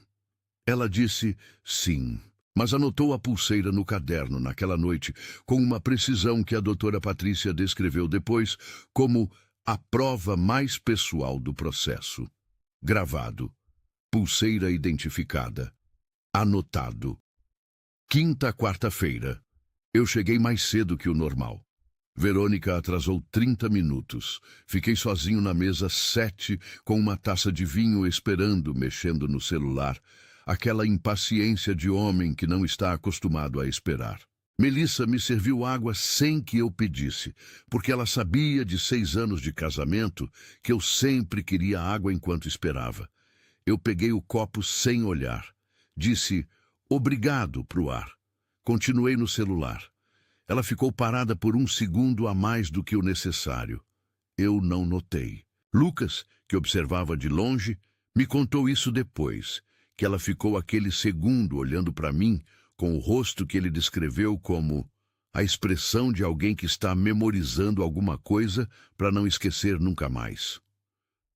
Ela disse sim, mas anotou a pulseira no caderno naquela noite com uma precisão que a doutora Patrícia descreveu depois como a prova mais pessoal do processo. Gravado. Pulseira identificada. Anotado. Quinta, quarta-feira. Eu cheguei mais cedo que o normal. Verônica atrasou 30 minutos. Fiquei sozinho na mesa 7, com uma taça de vinho esperando, mexendo no celular. Aquela impaciência de homem que não está acostumado a esperar. Melissa me serviu água sem que eu pedisse, porque ela sabia de 6 anos de casamento que eu sempre queria água enquanto esperava. Eu peguei o copo sem olhar. Disse obrigado pro ar. Continuei no celular. Ela ficou parada por 1 segundo a mais do que o necessário. Eu não notei. Lucas, que observava de longe, me contou isso depois, que ela ficou aquele segundo olhando para mim, com o rosto que ele descreveu como a expressão de alguém que está memorizando alguma coisa para não esquecer nunca mais.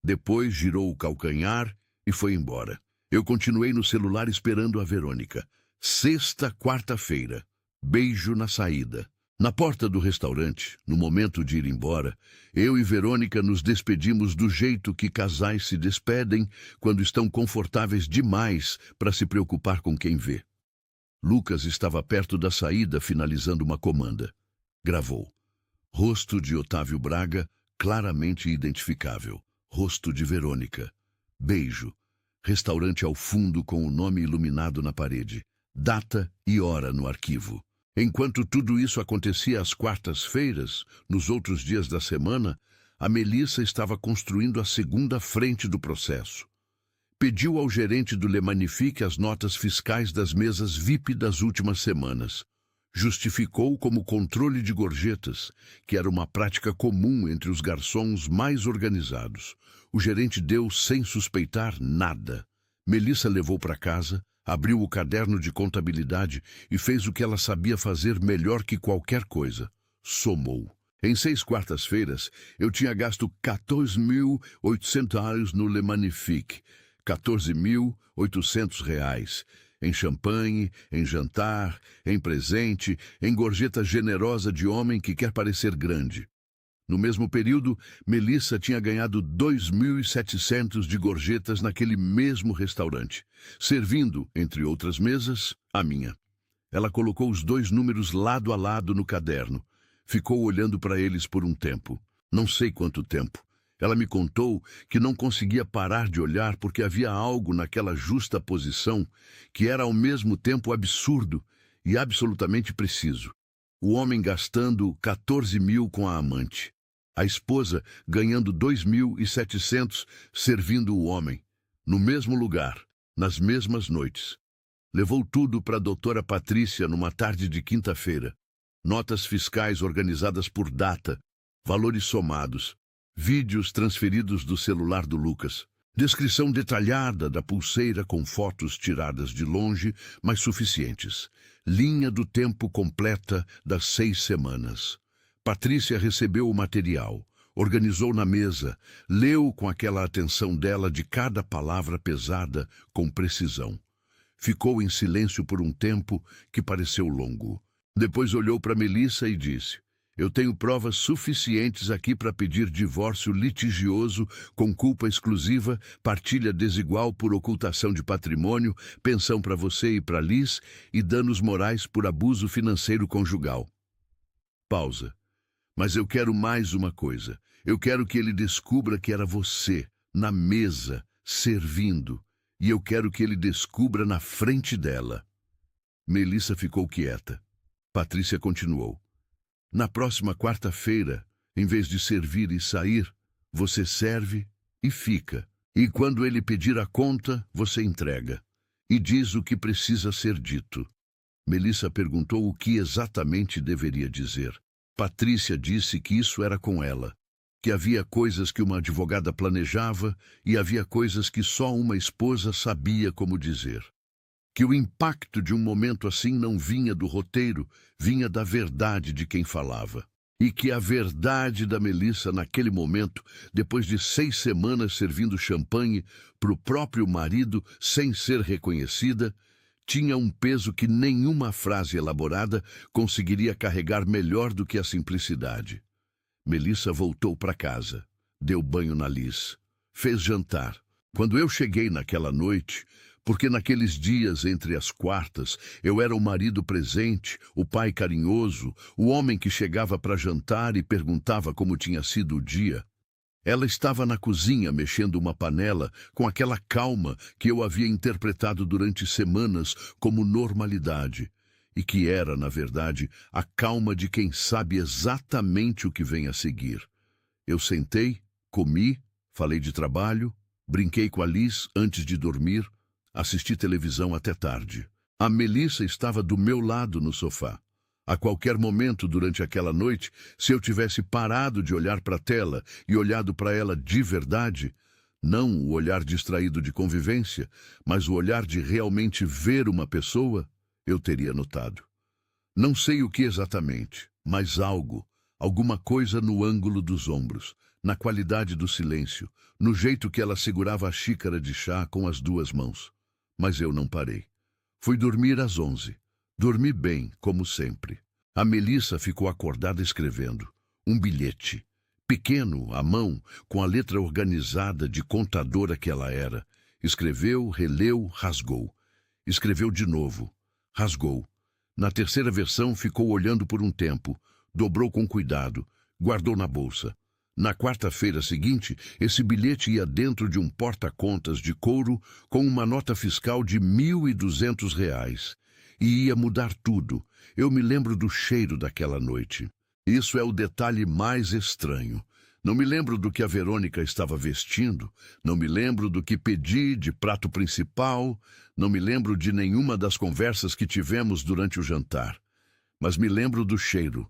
Depois girou o calcanhar e foi embora. Eu continuei no celular esperando a Verônica. Sexta, quarta-feira. Beijo na saída. Na porta do restaurante, no momento de ir embora, eu e Verônica nos despedimos do jeito que casais se despedem quando estão confortáveis demais para se preocupar com quem vê. Lucas estava perto da saída finalizando uma comanda. Gravou. Rosto de Otávio Braga, claramente identificável. Rosto de Verônica. Beijo. Restaurante ao fundo com o nome iluminado na parede. Data e hora no arquivo. Enquanto tudo isso acontecia às quartas-feiras, nos outros dias da semana, a Melissa estava construindo a segunda frente do processo. Pediu ao gerente do Le Magnifique as notas fiscais das mesas VIP das últimas semanas. Justificou como controle de gorjetas, que era uma prática comum entre os garçons mais organizados. O gerente deu sem suspeitar nada. Melissa levou para casa, abriu o caderno de contabilidade e fez o que ela sabia fazer melhor que qualquer coisa. Somou. Em 6 quartas-feiras, eu tinha gasto 14.800 no Le Magnifique, 14.800 reais, em champanhe, em jantar, em presente, em gorjeta generosa de homem que quer parecer grande. No mesmo período, Melissa tinha ganhado 2.700 de gorjetas naquele mesmo restaurante, servindo, entre outras mesas, a minha. Ela colocou os 2 números lado a lado no caderno. Ficou olhando para eles por um tempo. Não sei quanto tempo. Ela me contou que não conseguia parar de olhar porque havia algo naquela justa posição que era ao mesmo tempo absurdo e absolutamente preciso. O homem gastando 14.000 com a amante. A esposa ganhando 2.700 servindo o homem, no mesmo lugar, nas mesmas noites. Levou tudo para a doutora Patrícia numa tarde de quinta-feira. Notas fiscais organizadas por data, valores somados, vídeos transferidos do celular do Lucas, descrição detalhada da pulseira com fotos tiradas de longe, mas suficientes, linha do tempo completa das 6 semanas. Patrícia recebeu o material, organizou na mesa, leu com aquela atenção dela de cada palavra pesada com precisão. Ficou em silêncio por um tempo que pareceu longo. Depois olhou para Melissa e disse: eu tenho provas suficientes aqui para pedir divórcio litigioso com culpa exclusiva, partilha desigual por ocultação de patrimônio, pensão para você e para Liz e danos morais por abuso financeiro conjugal. Pausa. Mas eu quero mais uma coisa. Eu quero que ele descubra que era você, na mesa, servindo. E eu quero que ele descubra na frente dela. Melissa ficou quieta. Patrícia continuou. Na próxima quarta-feira, em vez de servir e sair, você serve e fica. E quando ele pedir a conta, você entrega. E diz o que precisa ser dito. Melissa perguntou o que exatamente deveria dizer. Patrícia disse que isso era com ela, que havia coisas que uma advogada planejava e havia coisas que só uma esposa sabia como dizer. Que o impacto de um momento assim não vinha do roteiro, vinha da verdade de quem falava. E que a verdade da Melissa naquele momento, depois de 6 semanas servindo champanhe para o próprio marido sem ser reconhecida, tinha um peso que nenhuma frase elaborada conseguiria carregar melhor do que a simplicidade. Melissa voltou para casa, deu banho na Liz, fez jantar. Quando eu cheguei naquela noite, porque naqueles dias entre as quartas eu era o marido presente, o pai carinhoso, o homem que chegava para jantar e perguntava como tinha sido o dia, ela estava na cozinha mexendo uma panela com aquela calma que eu havia interpretado durante semanas como normalidade e que era, na verdade, a calma de quem sabe exatamente o que vem a seguir. Eu sentei, comi, falei de trabalho, brinquei com a Liz antes de dormir, assisti televisão até tarde. A Melissa estava do meu lado no sofá. A qualquer momento durante aquela noite, se eu tivesse parado de olhar para a tela e olhado para ela de verdade, não o olhar distraído de convivência, mas o olhar de realmente ver uma pessoa, eu teria notado. Não sei o que exatamente, mas algo, alguma coisa no ângulo dos ombros, na qualidade do silêncio, no jeito que ela segurava a xícara de chá com as 2 mãos. Mas eu não parei. Fui dormir às 11. Dormi bem, como sempre. A Melissa ficou acordada escrevendo. Um bilhete. Pequeno, à mão, com a letra organizada de contadora que ela era. Escreveu, releu, rasgou. Escreveu de novo. Rasgou. Na terceira versão ficou olhando por um tempo. Dobrou com cuidado. Guardou na bolsa. Na quarta-feira seguinte, esse bilhete ia dentro de um porta-contas de couro com uma nota fiscal de R$ 1.200. E ia mudar tudo. Eu me lembro do cheiro daquela noite. Isso é o detalhe mais estranho. Não me lembro do que a Verônica estava vestindo, não me lembro do que pedi de prato principal, não me lembro de nenhuma das conversas que tivemos durante o jantar. Mas me lembro do cheiro.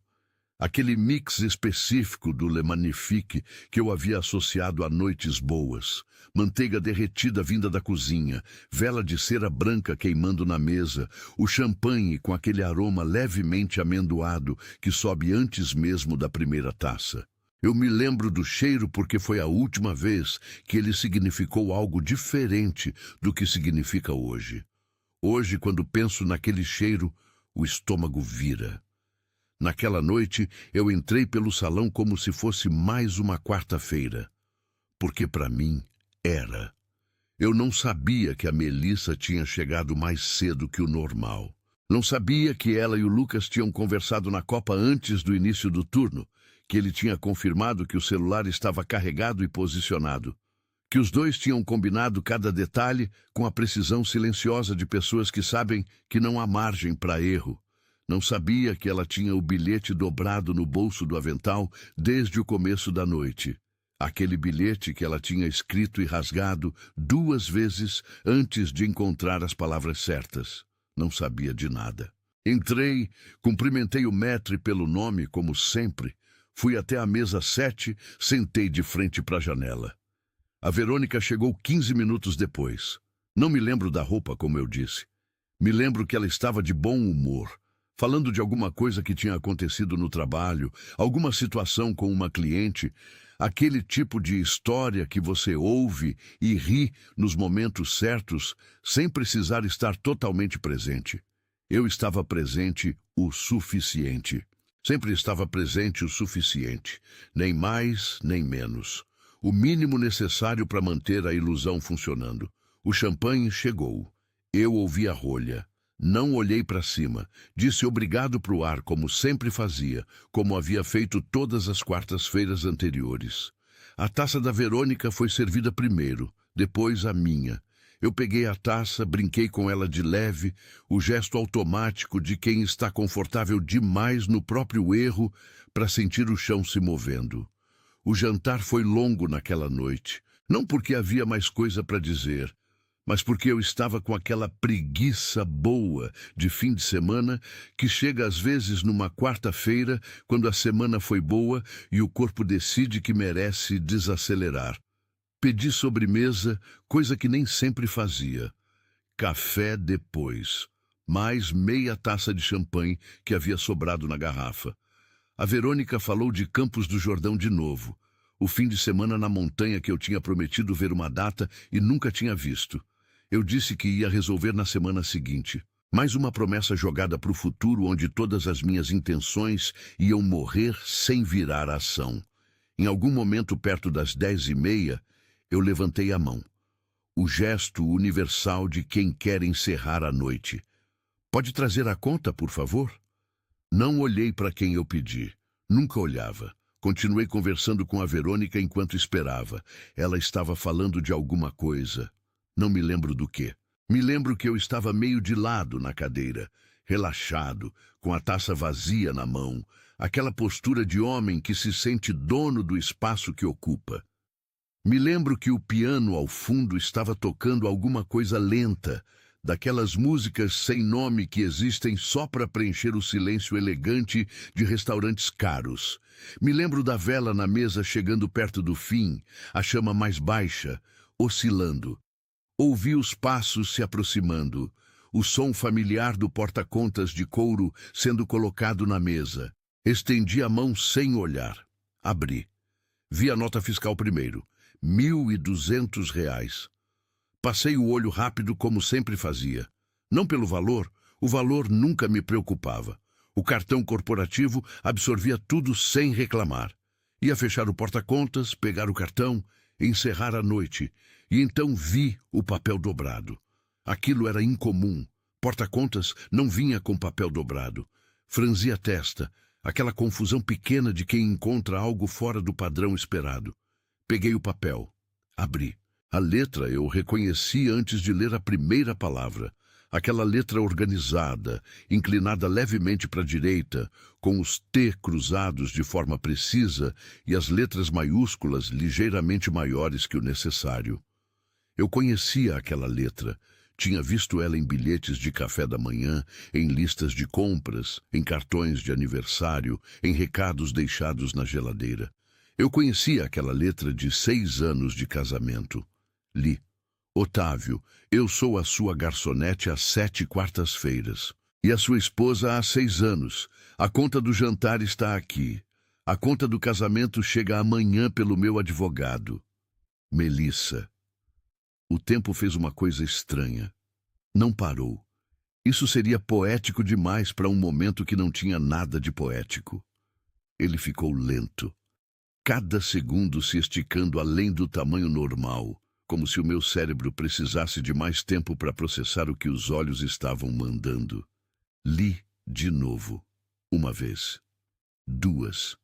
Aquele mix específico do Le Magnifique que eu havia associado a noites boas. Manteiga derretida vinda da cozinha, vela de cera branca queimando na mesa, o champanhe com aquele aroma levemente amendoado que sobe antes mesmo da primeira taça. Eu me lembro do cheiro porque foi a última vez que ele significou algo diferente do que significa hoje. Hoje, quando penso naquele cheiro, o estômago vira. Naquela noite, eu entrei pelo salão como se fosse mais uma quarta-feira. Porque para mim, era. Eu não sabia que a Melissa tinha chegado mais cedo que o normal. Não sabia que ela e o Lucas tinham conversado na Copa antes do início do turno, que ele tinha confirmado que o celular estava carregado e posicionado, que os dois tinham combinado cada detalhe com a precisão silenciosa de pessoas que sabem que não há margem para erro. Não sabia que ela tinha o bilhete dobrado no bolso do avental desde o começo da noite. Aquele bilhete que ela tinha escrito e rasgado 2 vezes antes de encontrar as palavras certas. Não sabia de nada. Entrei, cumprimentei o maître pelo nome, como sempre. Fui até a mesa 7, sentei de frente para a janela. A Verônica chegou 15 minutos depois. Não me lembro da roupa, como eu disse. Me lembro que ela estava de bom humor, falando de alguma coisa que tinha acontecido no trabalho, alguma situação com uma cliente, aquele tipo de história que você ouve e ri nos momentos certos, sem precisar estar totalmente presente. Eu estava presente o suficiente. Sempre estava presente o suficiente, nem mais nem menos. O mínimo necessário para manter a ilusão funcionando. O champanhe chegou. Eu ouvi a rolha. Não olhei para cima. Disse obrigado para o ar, como sempre fazia, como havia feito todas as quartas-feiras anteriores. A taça da Verônica foi servida primeiro, depois a minha. Eu peguei a taça, brinquei com ela de leve, o gesto automático de quem está confortável demais no próprio erro para sentir o chão se movendo. O jantar foi longo naquela noite. Não porque havia mais coisa para dizer, mas porque eu estava com aquela preguiça boa de fim de semana que chega às vezes numa quarta-feira, quando a semana foi boa e o corpo decide que merece desacelerar. Pedi sobremesa, coisa que nem sempre fazia. Café depois. Mais meia taça de champanhe que havia sobrado na garrafa. A Verônica falou de Campos do Jordão de novo. O fim de semana na montanha que eu tinha prometido ver uma data e nunca tinha visto. Eu disse que ia resolver na semana seguinte. Mais uma promessa jogada para o futuro onde todas as minhas intenções iam morrer sem virar ação. Em algum momento perto das 10h30, eu levantei a mão. O gesto universal de quem quer encerrar a noite. Pode trazer a conta, por favor? Não olhei para quem eu pedi. Nunca olhava. Continuei conversando com a Verônica enquanto esperava. Ela estava falando de alguma coisa. Não me lembro do quê. Me lembro que eu estava meio de lado na cadeira, relaxado, com a taça vazia na mão, aquela postura de homem que se sente dono do espaço que ocupa. Me lembro que o piano ao fundo estava tocando alguma coisa lenta, daquelas músicas sem nome que existem só para preencher o silêncio elegante de restaurantes caros. Me lembro da vela na mesa chegando perto do fim, a chama mais baixa, oscilando. Ouvi os passos se aproximando, o som familiar do porta-contas de couro sendo colocado na mesa. Estendi a mão sem olhar. Abri. Vi a nota fiscal primeiro. R$ 1.200. Passei o olho rápido como sempre fazia. Não pelo valor, o valor nunca me preocupava. O cartão corporativo absorvia tudo sem reclamar. Ia fechar o porta-contas, pegar o cartão, encerrar a noite. E então vi o papel dobrado. Aquilo era incomum. Porta-contas não vinha com papel dobrado. Franzi a testa, aquela confusão pequena de quem encontra algo fora do padrão esperado. Peguei o papel. Abri. A letra eu reconheci antes de ler a primeira palavra. Aquela letra organizada, inclinada levemente para a direita, com os T cruzados de forma precisa e as letras maiúsculas ligeiramente maiores que o necessário. Eu conhecia aquela letra. Tinha visto ela em bilhetes de café da manhã, em listas de compras, em cartões de aniversário, em recados deixados na geladeira. Eu conhecia aquela letra de 6 anos de casamento. Li. Otávio, eu sou a sua garçonete há 7 quartas-feiras. E a sua esposa há 6 anos. A conta do jantar está aqui. A conta do casamento chega amanhã pelo meu advogado. Melissa. O tempo fez uma coisa estranha. Não parou. Isso seria poético demais para um momento que não tinha nada de poético. Ele ficou lento. Cada segundo se esticando além do tamanho normal, como se o meu cérebro precisasse de mais tempo para processar o que os olhos estavam mandando. Li de novo. Uma vez. 2.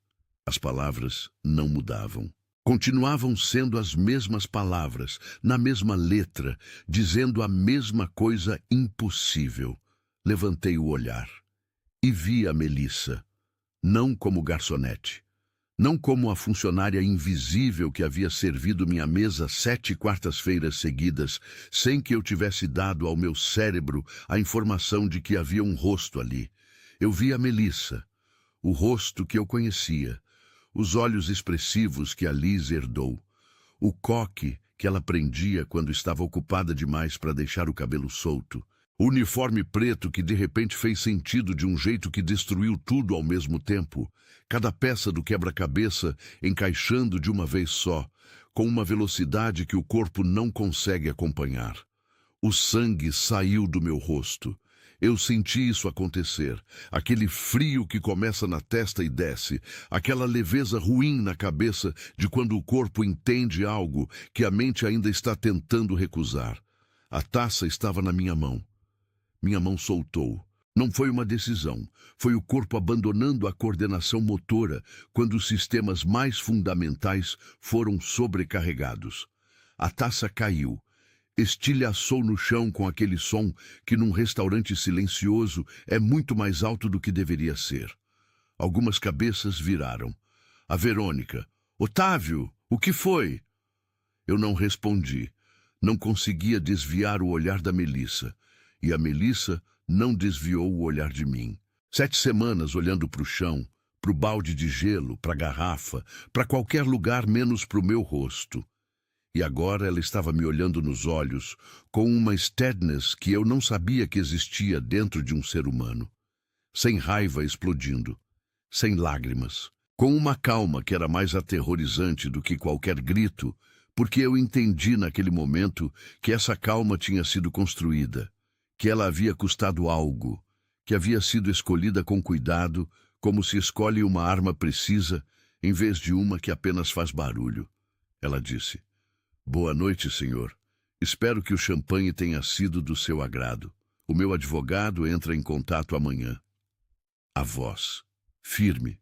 As palavras não mudavam. Continuavam sendo as mesmas palavras, na mesma letra, dizendo a mesma coisa impossível. Levantei o olhar e vi a Melissa, não como garçonete. Não como a funcionária invisível que havia servido minha mesa 7 quartas-feiras seguidas, sem que eu tivesse dado ao meu cérebro a informação de que havia um rosto ali. Eu vi a Melissa, o rosto que eu conhecia, os olhos expressivos que a Liz herdou, o coque que ela prendia quando estava ocupada demais para deixar o cabelo solto, o uniforme preto que de repente fez sentido de um jeito que destruiu tudo ao mesmo tempo, cada peça do quebra-cabeça encaixando de uma vez só, com uma velocidade que o corpo não consegue acompanhar. O sangue saiu do meu rosto. Eu senti isso acontecer, aquele frio que começa na testa e desce, aquela leveza ruim na cabeça de quando o corpo entende algo que a mente ainda está tentando recusar. A taça estava na minha mão. Minha mão soltou. Não foi uma decisão, foi o corpo abandonando a coordenação motora quando os sistemas mais fundamentais foram sobrecarregados. A taça caiu. Estilhaçou no chão com aquele som que num restaurante silencioso é muito mais alto do que deveria ser. Algumas cabeças viraram. A Verônica. Otávio, o que foi? Eu não respondi. Não conseguia desviar o olhar da Melissa. E a Melissa não desviou o olhar de mim. 7 semanas olhando para o chão, para o balde de gelo, para a garrafa, para qualquer lugar menos para o meu rosto. E agora ela estava me olhando nos olhos, com uma steadiness que eu não sabia que existia dentro de um ser humano. Sem raiva explodindo, sem lágrimas, com uma calma que era mais aterrorizante do que qualquer grito, porque eu entendi naquele momento que essa calma tinha sido construída, que ela havia custado algo, que havia sido escolhida com cuidado, como se escolhe uma arma precisa, em vez de uma que apenas faz barulho. Ela disse: "Boa noite, senhor. Espero que o champanhe tenha sido do seu agrado. O meu advogado entra em contato amanhã." A voz, firme,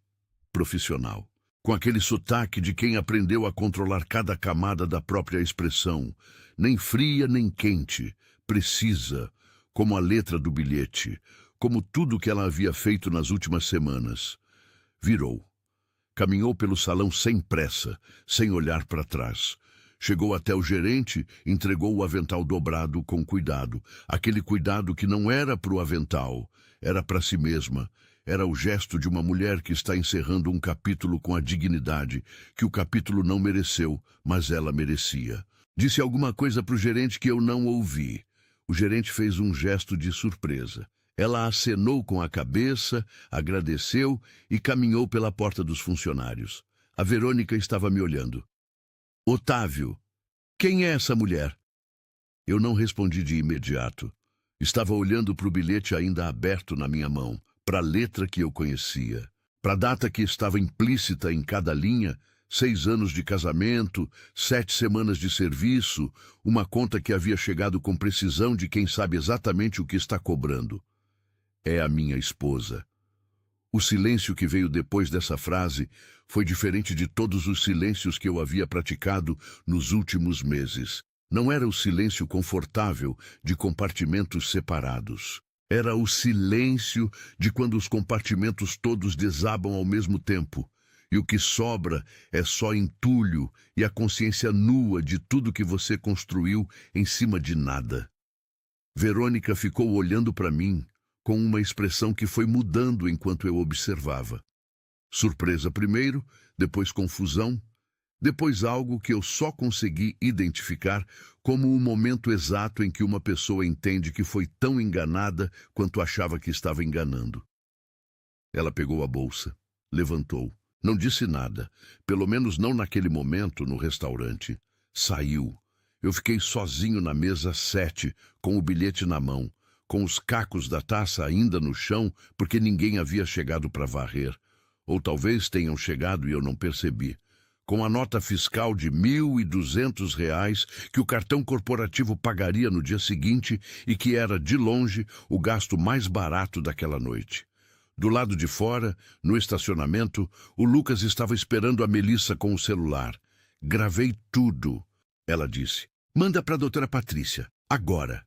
profissional, com aquele sotaque de quem aprendeu a controlar cada camada da própria expressão, nem fria nem quente, precisa, como a letra do bilhete, como tudo que ela havia feito nas últimas semanas. Virou. Caminhou pelo salão sem pressa, sem olhar para trás. Chegou até o gerente, entregou o avental dobrado com cuidado. Aquele cuidado que não era para o avental, era para si mesma. Era o gesto de uma mulher que está encerrando um capítulo com a dignidade que o capítulo não mereceu, mas ela merecia. Disse alguma coisa para o gerente que eu não ouvi. O gerente fez um gesto de surpresa. Ela acenou com a cabeça, agradeceu e caminhou pela porta dos funcionários. A Verônica estava me olhando. "Otávio, quem é essa mulher?" Eu não respondi de imediato. Estava olhando para o bilhete ainda aberto na minha mão, para a letra que eu conhecia, para a data que estava implícita em cada linha, 6 anos de casamento, 7 semanas de serviço, uma conta que havia chegado com precisão de quem sabe exatamente o que está cobrando. É a minha esposa. O silêncio que veio depois dessa frase foi diferente de todos os silêncios que eu havia praticado nos últimos meses. Não era o silêncio confortável de compartimentos separados. Era o silêncio de quando os compartimentos todos desabam ao mesmo tempo, e o que sobra é só entulho e a consciência nua de tudo que você construiu em cima de nada. Verônica ficou olhando para mim, com uma expressão que foi mudando enquanto eu observava. Surpresa primeiro, depois confusão, depois algo que eu só consegui identificar como o momento exato em que uma pessoa entende que foi tão enganada quanto achava que estava enganando. Ela pegou a bolsa, levantou, não disse nada, pelo menos não naquele momento no restaurante. Saiu. Eu fiquei sozinho na mesa 7, com o bilhete na mão, com os cacos da taça ainda no chão, porque ninguém havia chegado para varrer. Ou talvez tenham chegado e eu não percebi. Com a nota fiscal de R$ 1.200 que o cartão corporativo pagaria no dia seguinte e que era, de longe, o gasto mais barato daquela noite. Do lado de fora, no estacionamento, o Lucas estava esperando a Melissa com o celular. "Gravei tudo", ela disse. "Manda para a doutora Patrícia, agora."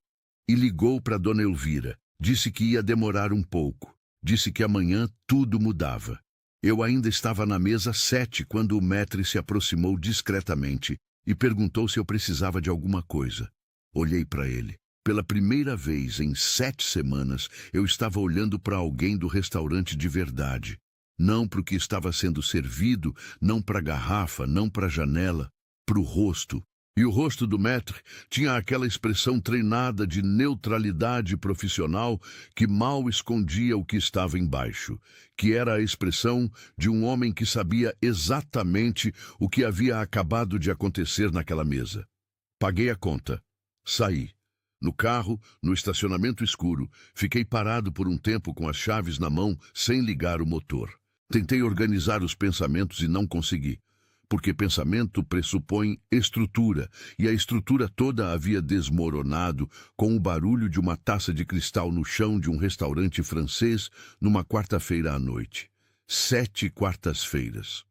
E ligou para Dona Elvira. Disse que ia demorar um pouco. Disse que amanhã tudo mudava. Eu ainda estava na mesa 7 quando o maître se aproximou discretamente e perguntou se eu precisava de alguma coisa. Olhei para ele. Pela primeira vez em 7 semanas, eu estava olhando para alguém do restaurante de verdade. Não para o que estava sendo servido, não para a garrafa, não para a janela, para o rosto. E o rosto do maître tinha aquela expressão treinada de neutralidade profissional que mal escondia o que estava embaixo, que era a expressão de um homem que sabia exatamente o que havia acabado de acontecer naquela mesa. Paguei a conta. Saí. No carro, no estacionamento escuro, fiquei parado por um tempo com as chaves na mão, sem ligar o motor. Tentei organizar os pensamentos e não consegui. Porque pensamento pressupõe estrutura, e a estrutura toda havia desmoronado com o barulho de uma taça de cristal no chão de um restaurante francês numa quarta-feira à noite. 7 quartas-feiras.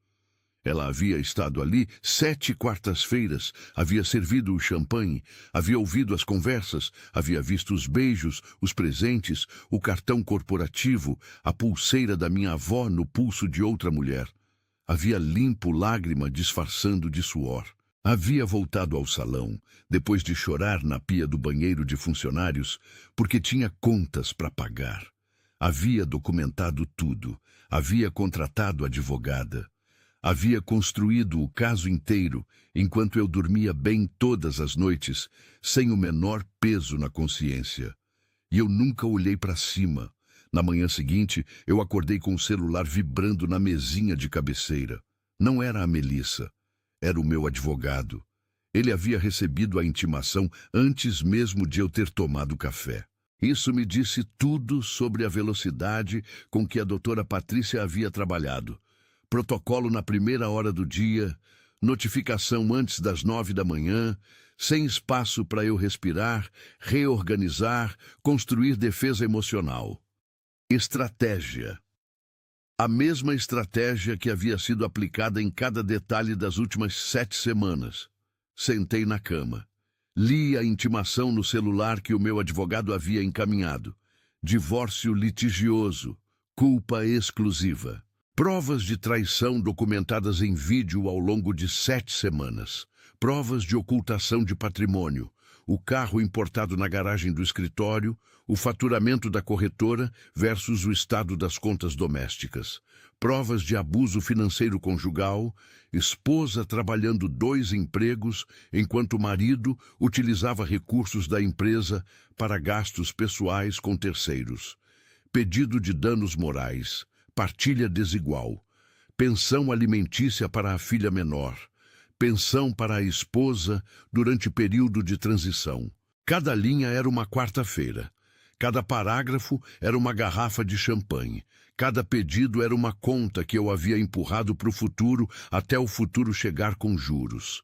Ela havia estado ali 7 quartas-feiras, havia servido o champanhe, havia ouvido as conversas, havia visto os beijos, os presentes, o cartão corporativo, a pulseira da minha avó no pulso de outra mulher. Havia limpo lágrima disfarçando de suor. Havia voltado ao salão, depois de chorar na pia do banheiro de funcionários, porque tinha contas para pagar. Havia documentado tudo, havia contratado advogada. Havia construído o caso inteiro, enquanto eu dormia bem todas as noites, sem o menor peso na consciência. E eu nunca olhei para cima. Na manhã seguinte, eu acordei com o celular vibrando na mesinha de cabeceira. Não era a Melissa. Era o meu advogado. Ele havia recebido a intimação antes mesmo de eu ter tomado café. Isso me disse tudo sobre a velocidade com que a doutora Patrícia havia trabalhado. Protocolo na primeira hora do dia, notificação antes das 9 da manhã, sem espaço para eu respirar, reorganizar, construir defesa emocional. Estratégia. A mesma estratégia que havia sido aplicada em cada detalhe das últimas 7 semanas. Sentei na cama. Li a intimação no celular que o meu advogado havia encaminhado. Divórcio litigioso. Culpa exclusiva. Provas de traição documentadas em vídeo ao longo de 7 semanas. Provas de ocultação de patrimônio. O carro importado na garagem do escritório, o faturamento da corretora versus o estado das contas domésticas. Provas de abuso financeiro conjugal, esposa trabalhando 2 empregos, enquanto o marido utilizava recursos da empresa para gastos pessoais com terceiros. Pedido de danos morais, partilha desigual, pensão alimentícia para a filha menor, pensão para a esposa durante período de transição. Cada linha era uma quarta-feira. Cada parágrafo era uma garrafa de champanhe. Cada pedido era uma conta que eu havia empurrado para o futuro até o futuro chegar com juros.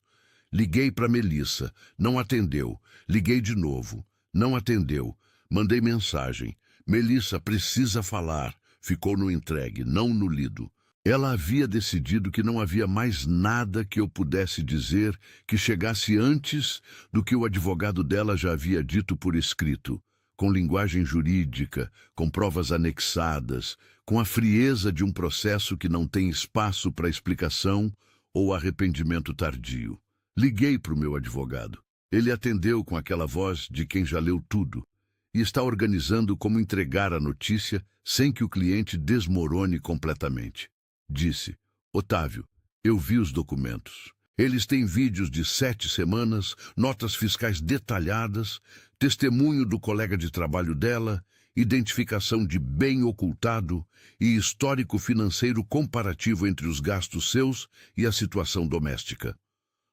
Liguei para Melissa. Não atendeu. Liguei de novo. Não atendeu. Mandei mensagem. Melissa precisa falar. Ficou no entregue, não no lido. Ela havia decidido que não havia mais nada que eu pudesse dizer que chegasse antes do que o advogado dela já havia dito por escrito, com linguagem jurídica, com provas anexadas, com a frieza de um processo que não tem espaço para explicação ou arrependimento tardio. Liguei para o meu advogado. Ele atendeu com aquela voz de quem já leu tudo e está organizando como entregar a notícia sem que o cliente desmorone completamente. Disse: Otávio, eu vi os documentos. Eles têm vídeos de 7 semanas, notas fiscais detalhadas, testemunho do colega de trabalho dela, identificação de bem ocultado e histórico financeiro comparativo entre os gastos seus e a situação doméstica.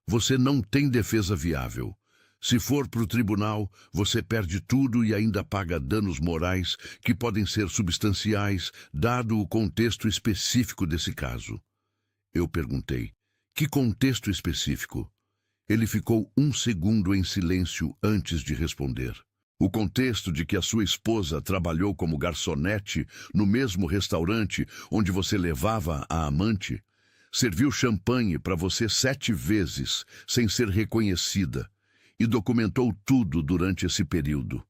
Você não tem defesa viável. Se for para o tribunal, você perde tudo e ainda paga danos morais que podem ser substanciais, dado o contexto específico desse caso. Eu perguntei: que contexto específico? Ele ficou 1 segundo em silêncio antes de responder. O contexto de que a sua esposa trabalhou como garçonete no mesmo restaurante onde você levava a amante, serviu champanhe para você 7 vezes sem ser reconhecida, e documentou tudo durante esse período.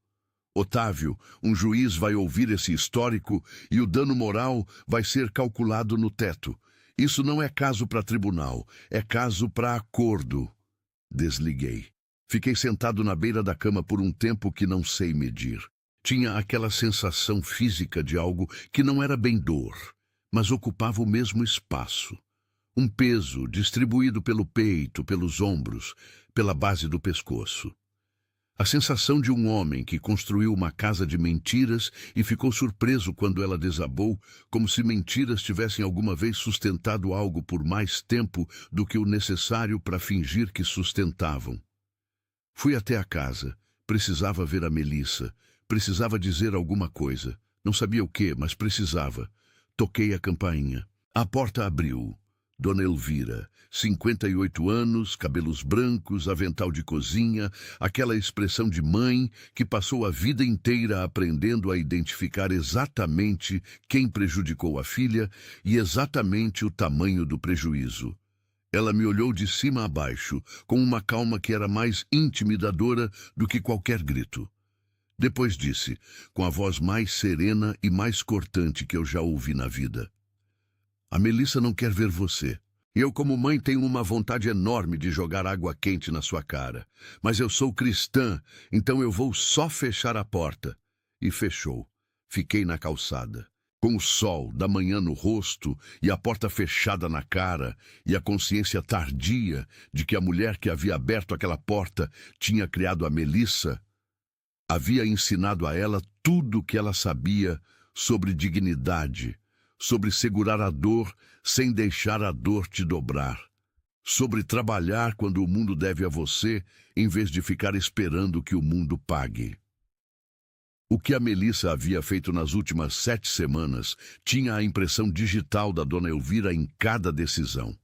Otávio, um juiz vai ouvir esse histórico e o dano moral vai ser calculado no teto. Isso não é caso para tribunal, é caso para acordo. Desliguei. Fiquei sentado na beira da cama por um tempo que não sei medir. Tinha aquela sensação física de algo que não era bem dor, mas ocupava o mesmo espaço. Um peso distribuído pelo peito, pelos ombros, pela base do pescoço. A sensação de um homem que construiu uma casa de mentiras e ficou surpreso quando ela desabou, como se mentiras tivessem alguma vez sustentado algo por mais tempo do que o necessário para fingir que sustentavam. Fui até a casa. Precisava ver a Melissa. Precisava dizer alguma coisa. Não sabia o quê, mas precisava. Toquei a campainha. A porta abriu. Dona Elvira, 58 anos, cabelos brancos, avental de cozinha, aquela expressão de mãe que passou a vida inteira aprendendo a identificar exatamente quem prejudicou a filha e exatamente o tamanho do prejuízo. Ela me olhou de cima a baixo, com uma calma que era mais intimidadora do que qualquer grito. Depois disse, com a voz mais serena e mais cortante que eu já ouvi na vida: A Melissa não quer ver você. Eu, como mãe, tenho uma vontade enorme de jogar água quente na sua cara. Mas eu sou cristã, então eu vou só fechar a porta. E fechou. Fiquei na calçada, com o sol da manhã no rosto e a porta fechada na cara, e a consciência tardia de que a mulher que havia aberto aquela porta tinha criado a Melissa, havia ensinado a ela tudo o que ela sabia sobre dignidade, sobre segurar a dor sem deixar a dor te dobrar, sobre trabalhar quando o mundo deve a você, em vez de ficar esperando que o mundo pague. O que a Melissa havia feito nas últimas 7 semanas tinha a impressão digital da dona Elvira em cada decisão.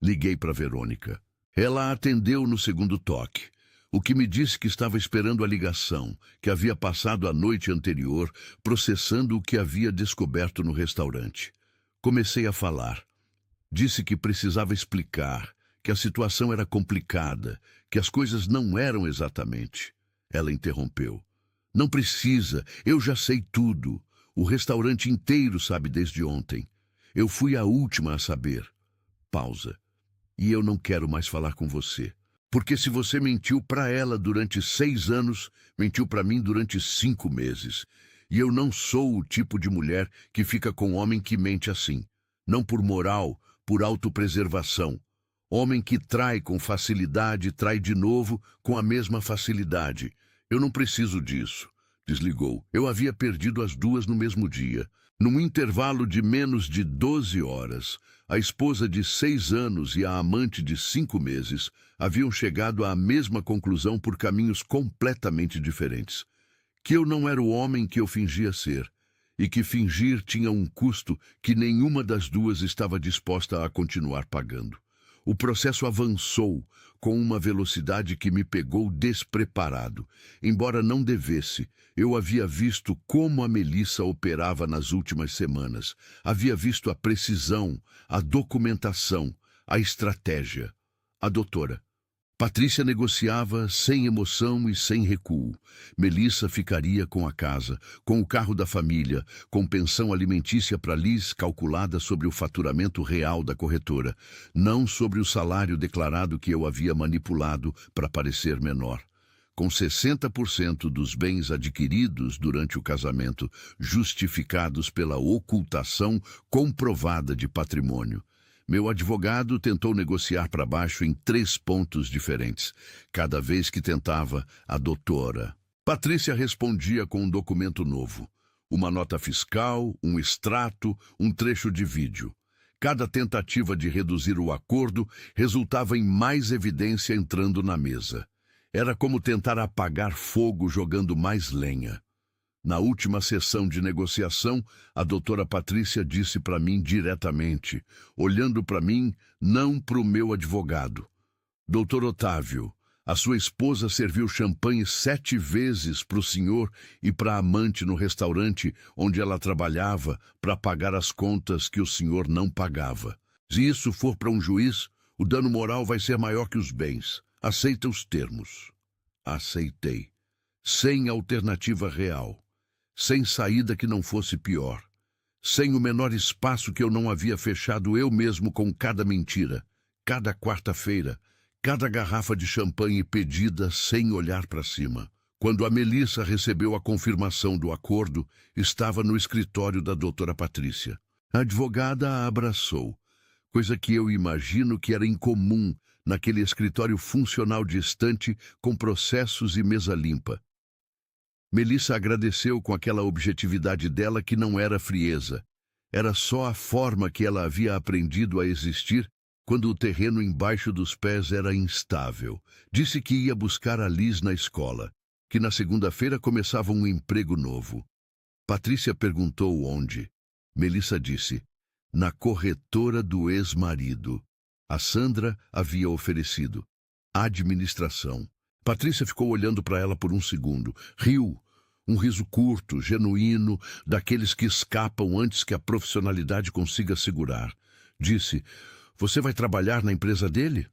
Liguei para Verônica. Ela atendeu no segundo toque, o que me disse que estava esperando a ligação, que havia passado a noite anterior processando o que havia descoberto no restaurante. Comecei a falar. Disse que precisava explicar, que a situação era complicada, que as coisas não eram exatamente. Ela interrompeu. Não precisa, eu já sei tudo. O restaurante inteiro sabe desde ontem. Eu fui a última a saber. Pausa. E eu não quero mais falar com você. Porque se você mentiu para ela durante 6 anos, mentiu para mim durante 5 meses. E eu não sou o tipo de mulher que fica com homem que mente assim. Não por moral, por autopreservação. Homem que trai com facilidade, trai de novo com a mesma facilidade. Eu não preciso disso. Desligou. Eu havia perdido as 2 no mesmo dia. Num intervalo de menos de 12 horas, a esposa de 6 anos e a amante de 5 meses haviam chegado à mesma conclusão por caminhos completamente diferentes. Que eu não era o homem que eu fingia ser, e que fingir tinha um custo que nenhuma das duas estava disposta a continuar pagando. O processo avançou com uma velocidade que me pegou despreparado. Embora não devesse, eu havia visto como a Melissa operava nas últimas semanas. Havia visto a precisão, a documentação, a estratégia. A doutora Patrícia negociava sem emoção e sem recuo. Melissa ficaria com a casa, com o carro da família, com pensão alimentícia para Liz calculada sobre o faturamento real da corretora, não sobre o salário declarado que eu havia manipulado para parecer menor. Com 60% dos bens adquiridos durante o casamento justificados pela ocultação comprovada de patrimônio. Meu advogado tentou negociar para baixo em 3 pontos diferentes. Cada vez que tentava, a doutora Patrícia respondia com um documento novo. Uma nota fiscal, um extrato, um trecho de vídeo. Cada tentativa de reduzir o acordo resultava em mais evidência entrando na mesa. Era como tentar apagar fogo jogando mais lenha. Na última sessão de negociação, a doutora Patrícia disse para mim diretamente, olhando para mim, não para o meu advogado. Doutor Otávio, a sua esposa serviu champanhe 7 vezes para o senhor e para a amante no restaurante onde ela trabalhava para pagar as contas que o senhor não pagava. Se isso for para um juiz, o dano moral vai ser maior que os bens. Aceita os termos. Aceitei. Sem alternativa real. Sem saída que não fosse pior. Sem o menor espaço que eu não havia fechado eu mesmo com cada mentira, cada quarta-feira, cada garrafa de champanhe pedida sem olhar para cima. Quando a Melissa recebeu a confirmação do acordo, estava no escritório da doutora Patrícia. A advogada a abraçou, coisa que eu imagino que era incomum naquele escritório funcional distante com processos e mesa limpa. Melissa agradeceu com aquela objetividade dela que não era frieza. Era só a forma que ela havia aprendido a existir quando o terreno embaixo dos pés era instável. Disse que ia buscar a Liz na escola, que na segunda-feira começava um emprego novo. Patrícia perguntou onde. Melissa disse, na corretora do ex-marido. A Sandra havia oferecido. Administração. Patrícia ficou olhando para ela por um segundo. Riu. Um riso curto, genuíno, daqueles que escapam antes que a profissionalidade consiga segurar. Disse, você vai trabalhar na empresa dele?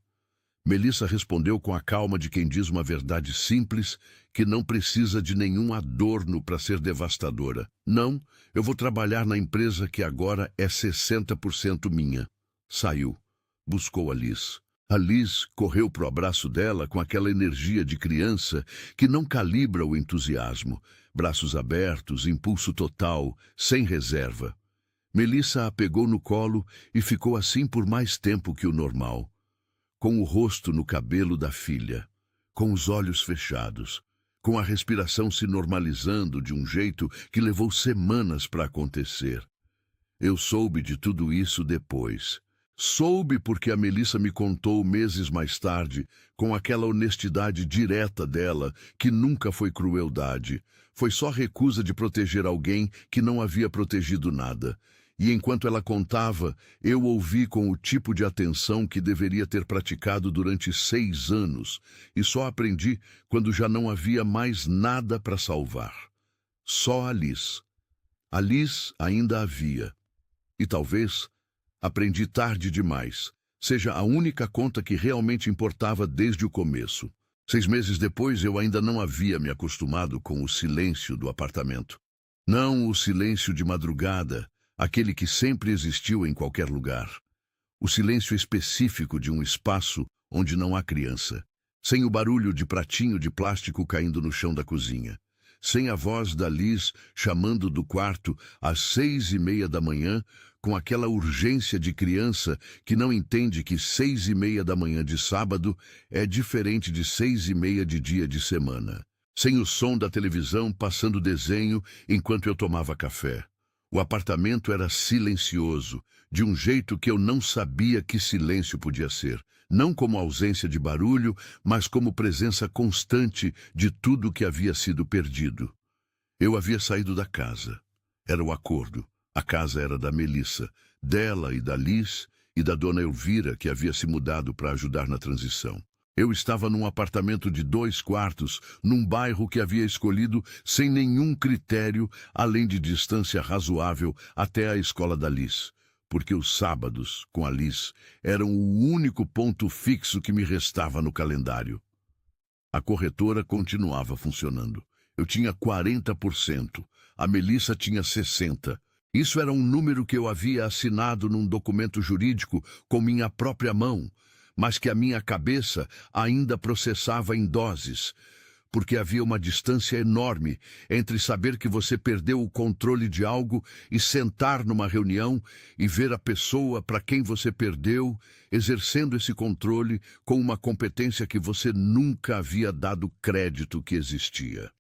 Melissa respondeu com a calma de quem diz uma verdade simples, que não precisa de nenhum adorno para ser devastadora. Não, eu vou trabalhar na empresa que agora é 60% minha. Saiu. buscou Alice. Alice correu para o abraço dela com aquela energia de criança que não calibra o entusiasmo. Braços abertos, impulso total, sem reserva. Melissa a pegou no colo e ficou assim por mais tempo que o normal, com o rosto no cabelo da filha, com os olhos fechados, com a respiração se normalizando de um jeito que levou semanas para acontecer. Eu soube de tudo isso depois. Soube porque a Melissa me contou meses mais tarde, com aquela honestidade direta dela, que nunca foi crueldade. Foi só recusa de proteger alguém que não havia protegido nada. E enquanto ela contava, eu ouvi com o tipo de atenção que deveria ter praticado durante 6 anos, e só aprendi quando já não havia mais nada para salvar. Só Alice. Alice ainda havia. E talvez aprendi tarde demais. Seja a única conta que realmente importava desde o começo. 6 meses depois, eu ainda não havia me acostumado com o silêncio do apartamento. Não o silêncio de madrugada, aquele que sempre existiu em qualquer lugar. O silêncio específico de um espaço onde não há criança. Sem o barulho de pratinho de plástico caindo no chão da cozinha. Sem a voz da Liz chamando do quarto às 6:30 da manhã, com aquela urgência de criança que não entende que 6:30 da manhã de sábado é diferente de 6:30 de dia de semana. Sem o som da televisão passando desenho enquanto eu tomava café. O apartamento era silencioso, de um jeito que eu não sabia que silêncio podia ser. Não como ausência de barulho, mas como presença constante de tudo que havia sido perdido. Eu havia saído da casa. Era o acordo. A casa era da Melissa, dela e da Liz e da dona Elvira, que havia se mudado para ajudar na transição. Eu estava num apartamento de 2 quartos, num bairro que havia escolhido sem nenhum critério, além de distância razoável até a escola da Liz. Porque os sábados, com a Liz, eram o único ponto fixo que me restava no calendário. A corretora continuava funcionando. Eu tinha 40%, a Melissa tinha 60%. Isso era um número que eu havia assinado num documento jurídico com minha própria mão, mas que a minha cabeça ainda processava em doses, porque havia uma distância enorme entre saber que você perdeu o controle de algo e sentar numa reunião e ver a pessoa para quem você perdeu exercendo esse controle com uma competência que você nunca havia dado crédito que existia.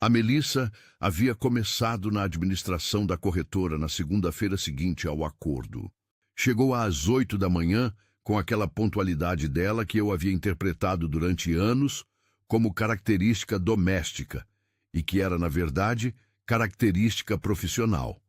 A Melissa havia começado na administração da corretora na segunda-feira seguinte ao acordo. Chegou às 8 da manhã, com aquela pontualidade dela que eu havia interpretado durante anos como característica doméstica e que era, na verdade, característica profissional.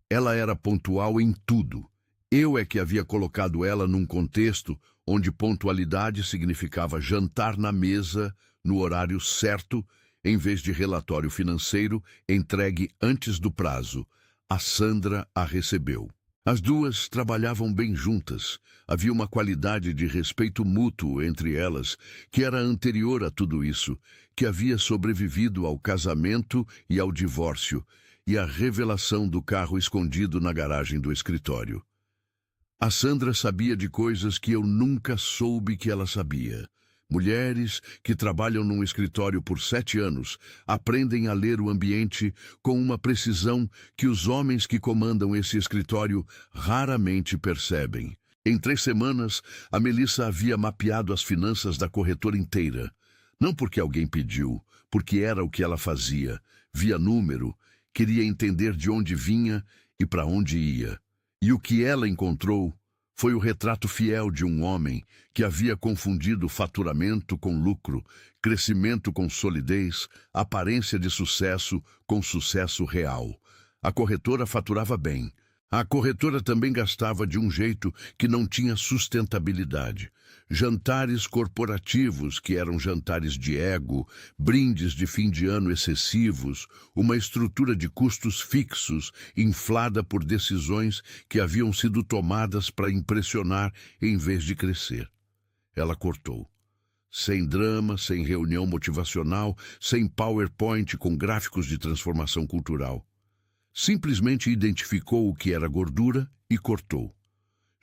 Ela era pontual em tudo. Eu é que havia colocado ela num contexto onde pontualidade significava jantar na mesa no horário certo, em vez de relatório financeiro entregue antes do prazo. A Sandra a recebeu. As duas trabalhavam bem juntas. Havia uma qualidade de respeito mútuo entre elas que era anterior a tudo isso, que havia sobrevivido ao casamento e ao divórcio e à revelação do carro escondido na garagem do escritório. A Sandra sabia de coisas que eu nunca soube que ela sabia. Mulheres que trabalham num escritório por 7 anos aprendem a ler o ambiente com uma precisão que os homens que comandam esse escritório raramente percebem. Em 3 semanas, a Melissa havia mapeado as finanças da corretora inteira. Não porque alguém pediu, porque era o que ela fazia. Via número, queria entender de onde vinha e para onde ia. E o que ela encontrou foi o retrato fiel de um homem que havia confundido faturamento com lucro, crescimento com solidez, aparência de sucesso com sucesso real. A corretora faturava bem. A corretora também gastava de um jeito que não tinha sustentabilidade. Jantares corporativos, que eram jantares de ego, brindes de fim de ano excessivos, uma estrutura de custos fixos, inflada por decisões que haviam sido tomadas para impressionar em vez de crescer. Ela cortou. Sem drama, sem reunião motivacional, sem PowerPoint com gráficos de transformação cultural. Simplesmente identificou o que era gordura e cortou.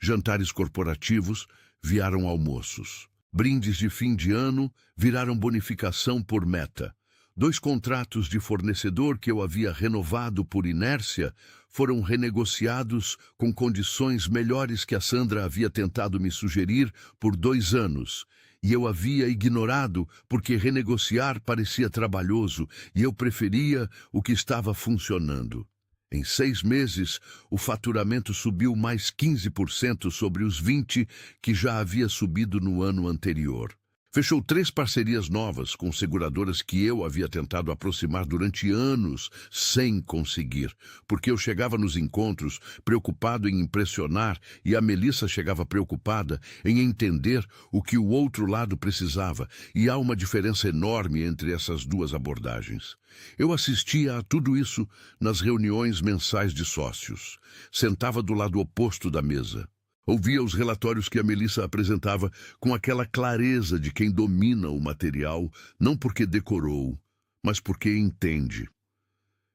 Jantares corporativos viraram almoços. Brindes de fim de ano viraram bonificação por meta. 2 contratos de fornecedor que eu havia renovado por inércia foram renegociados com condições melhores que a Sandra havia tentado me sugerir por 2 anos. E eu havia ignorado porque renegociar parecia trabalhoso e eu preferia o que estava funcionando. Em 6 meses, o faturamento subiu mais 15% sobre os 20% que já havia subido no ano anterior. Fechou 3 parcerias novas com seguradoras que eu havia tentado aproximar durante anos sem conseguir, porque eu chegava nos encontros preocupado em impressionar e a Melissa chegava preocupada em entender o que o outro lado precisava, e há uma diferença enorme entre essas 2 abordagens. Eu assistia a tudo isso nas reuniões mensais de sócios. Sentava do lado oposto da mesa. Ouvia os relatórios que a Melissa apresentava com aquela clareza de quem domina o material, não porque decorou, mas porque entende.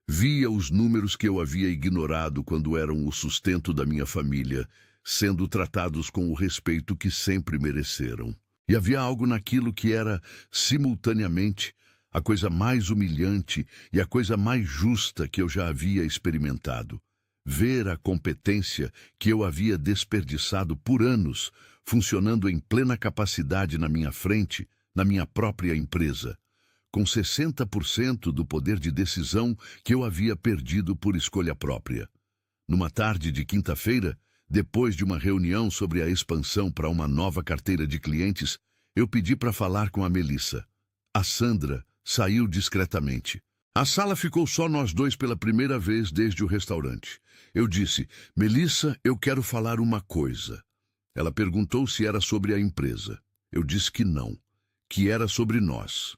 Via os números que eu havia ignorado quando eram o sustento da minha família, sendo tratados com o respeito que sempre mereceram. E havia algo naquilo que era, simultaneamente, a coisa mais humilhante e a coisa mais justa que eu já havia experimentado. Ver a competência que eu havia desperdiçado por anos, funcionando em plena capacidade na minha frente, na minha própria empresa, com 60% do poder de decisão que eu havia perdido por escolha própria. Numa tarde de quinta-feira, depois de uma reunião sobre a expansão para uma nova carteira de clientes, eu pedi para falar com a Melissa. A Sandra saiu discretamente. A sala ficou só nós 2 pela primeira vez desde o restaurante. Eu disse, Melissa, eu quero falar uma coisa. Ela perguntou se era sobre a empresa. Eu disse que não, que era sobre nós.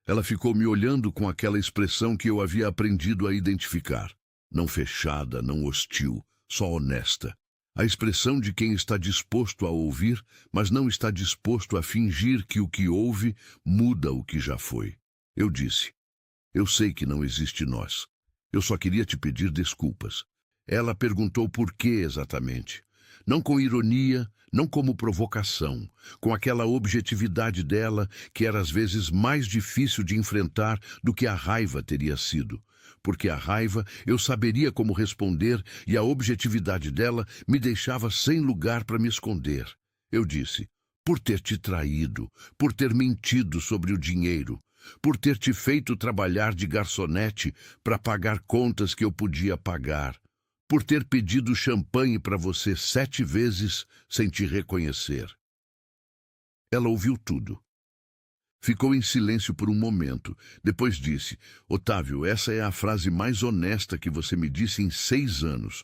Ela ficou me olhando com aquela expressão que eu havia aprendido a identificar. Não fechada, não hostil, só honesta. A expressão de quem está disposto a ouvir, mas não está disposto a fingir que o que ouve muda o que já foi. Eu disse, eu sei que não existe nós. Eu só queria te pedir desculpas. Ela perguntou por que exatamente. Não com ironia, não como provocação, com aquela objetividade dela que era às vezes mais difícil de enfrentar do que a raiva teria sido. Porque a raiva eu saberia como responder e a objetividade dela me deixava sem lugar para me esconder. Eu disse, por ter te traído, por ter mentido sobre o dinheiro, por ter te feito trabalhar de garçonete para pagar contas que eu podia pagar, por ter pedido champanhe para você 7 vezes sem te reconhecer. Ela ouviu tudo. Ficou em silêncio por um momento. Depois disse, Otávio, essa é a frase mais honesta que você me disse em 6 anos.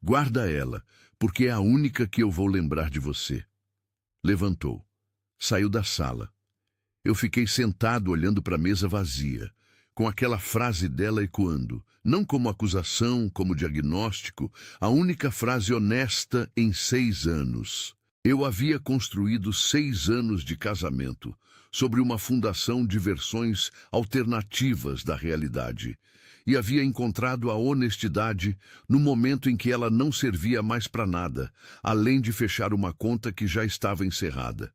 Guarda ela, porque é a única que eu vou lembrar de você. Levantou. Saiu da sala. Eu fiquei sentado olhando para a mesa vazia, com aquela frase dela ecoando, não como acusação, como diagnóstico, a única frase honesta em 6 anos. Eu havia construído 6 anos de casamento sobre uma fundação de versões alternativas da realidade, e havia encontrado a honestidade no momento em que ela não servia mais para nada, além de fechar uma conta que já estava encerrada.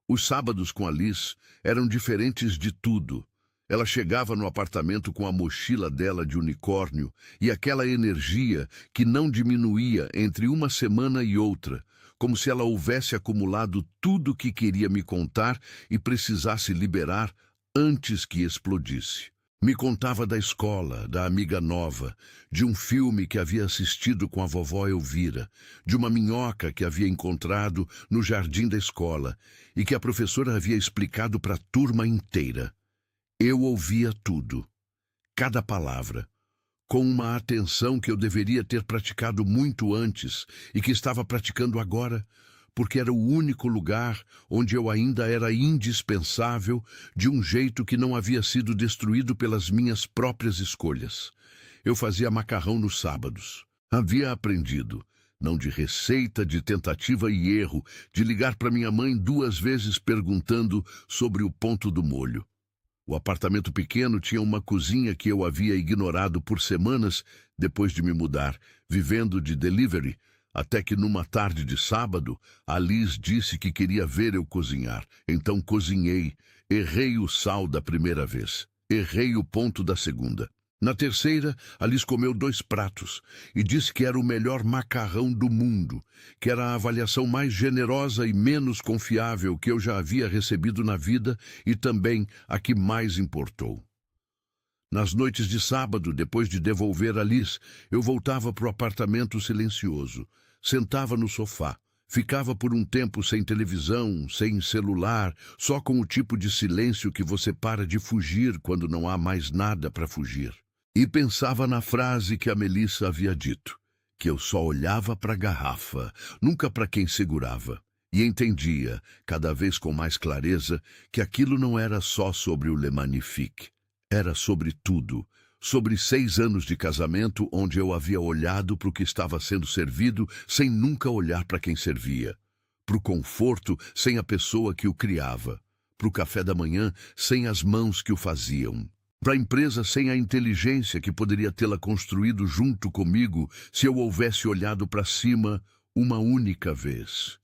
Os sábados com a Liz eram diferentes de tudo. Ela chegava no apartamento com a mochila dela de unicórnio e aquela energia que não diminuía entre uma semana e outra, como se ela houvesse acumulado tudo o que queria me contar e precisasse liberar antes que explodisse. Me contava da escola, da amiga nova, de um filme que havia assistido com a vovó Elvira, de uma minhoca que havia encontrado no jardim da escola e que a professora havia explicado para a turma inteira. Eu ouvia tudo, cada palavra, com uma atenção que eu deveria ter praticado muito antes e que estava praticando agora, porque era o único lugar onde eu ainda era indispensável de um jeito que não havia sido destruído pelas minhas próprias escolhas. Eu fazia macarrão nos sábados. Havia aprendido, não de receita, de tentativa e erro, de ligar para minha mãe 2 vezes perguntando sobre o ponto do molho. O apartamento pequeno tinha uma cozinha que eu havia ignorado por semanas depois de me mudar, vivendo de delivery, Até que numa tarde de sábado, a Liz disse que queria ver eu cozinhar. Então cozinhei. Errei o sal da primeira vez. Errei o ponto da segunda. Na terceira, a Liz comeu 2 pratos e disse que era o melhor macarrão do mundo, que era a avaliação mais generosa e menos confiável que eu já havia recebido na vida e também a que mais importou. Nas noites de sábado, depois de devolver a Liz, eu voltava para o apartamento silencioso, sentava no sofá, ficava por um tempo sem televisão, sem celular, só com o tipo de silêncio que você para de fugir quando não há mais nada para fugir. E pensava na frase que a Melissa havia dito, que eu só olhava para a garrafa, nunca para quem segurava. E entendia, cada vez com mais clareza, que aquilo não era só sobre o Le Magnifique. Era sobre tudo, sobre 6 anos de casamento onde eu havia olhado para o que estava sendo servido sem nunca olhar para quem servia, para o conforto sem a pessoa que o criava, para o café da manhã sem as mãos que o faziam, para a empresa sem a inteligência que poderia tê-la construído junto comigo se eu houvesse olhado para cima uma única vez.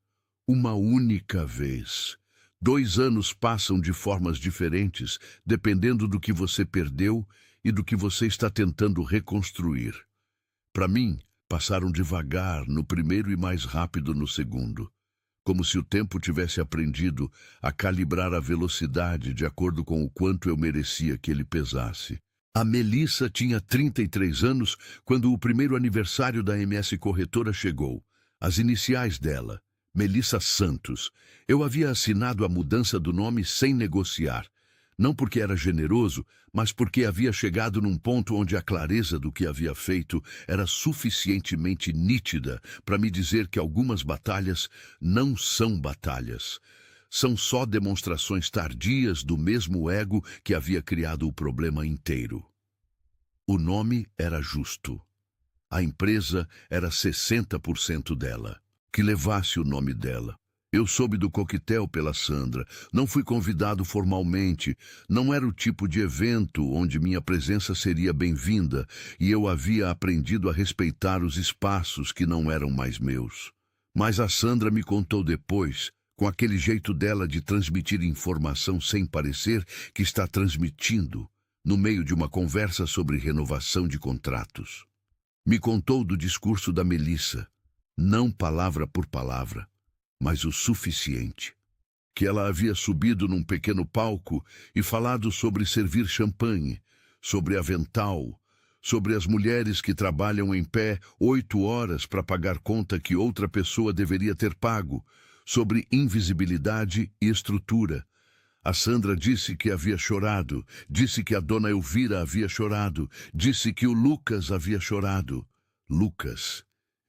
Uma única vez. 2 anos passam de formas diferentes, dependendo do que você perdeu e do que você está tentando reconstruir. Para mim, passaram devagar no primeiro e mais rápido no segundo, como se o tempo tivesse aprendido a calibrar a velocidade de acordo com o quanto eu merecia que ele pesasse. A Melissa tinha 33 anos quando o primeiro aniversário da MS Corretora chegou. As iniciais dela, Melissa Santos. Eu havia assinado a mudança do nome sem negociar. Não porque era generoso, mas porque havia chegado num ponto onde a clareza do que havia feito era suficientemente nítida para me dizer que algumas batalhas não são batalhas. São só demonstrações tardias do mesmo ego que havia criado o problema inteiro. O nome era justo. A empresa era 60% dela. Que levasse o nome dela. Eu soube do coquetel pela Sandra. Não fui convidado formalmente. Não era o tipo de evento onde minha presença seria bem-vinda, e eu havia aprendido a respeitar os espaços que não eram mais meus. Mas a Sandra me contou depois, com aquele jeito dela de transmitir informação sem parecer que está transmitindo, no meio de uma conversa sobre renovação de contratos. Me contou do discurso da Melissa, não palavra por palavra, mas o suficiente. Que ela havia subido num pequeno palco e falado sobre servir champanhe, sobre avental, sobre as mulheres que trabalham em pé 8 horas para pagar conta que outra pessoa deveria ter pago, sobre invisibilidade e estrutura. A Sandra disse que havia chorado, disse que a dona Elvira havia chorado, disse que o Lucas havia chorado. Lucas.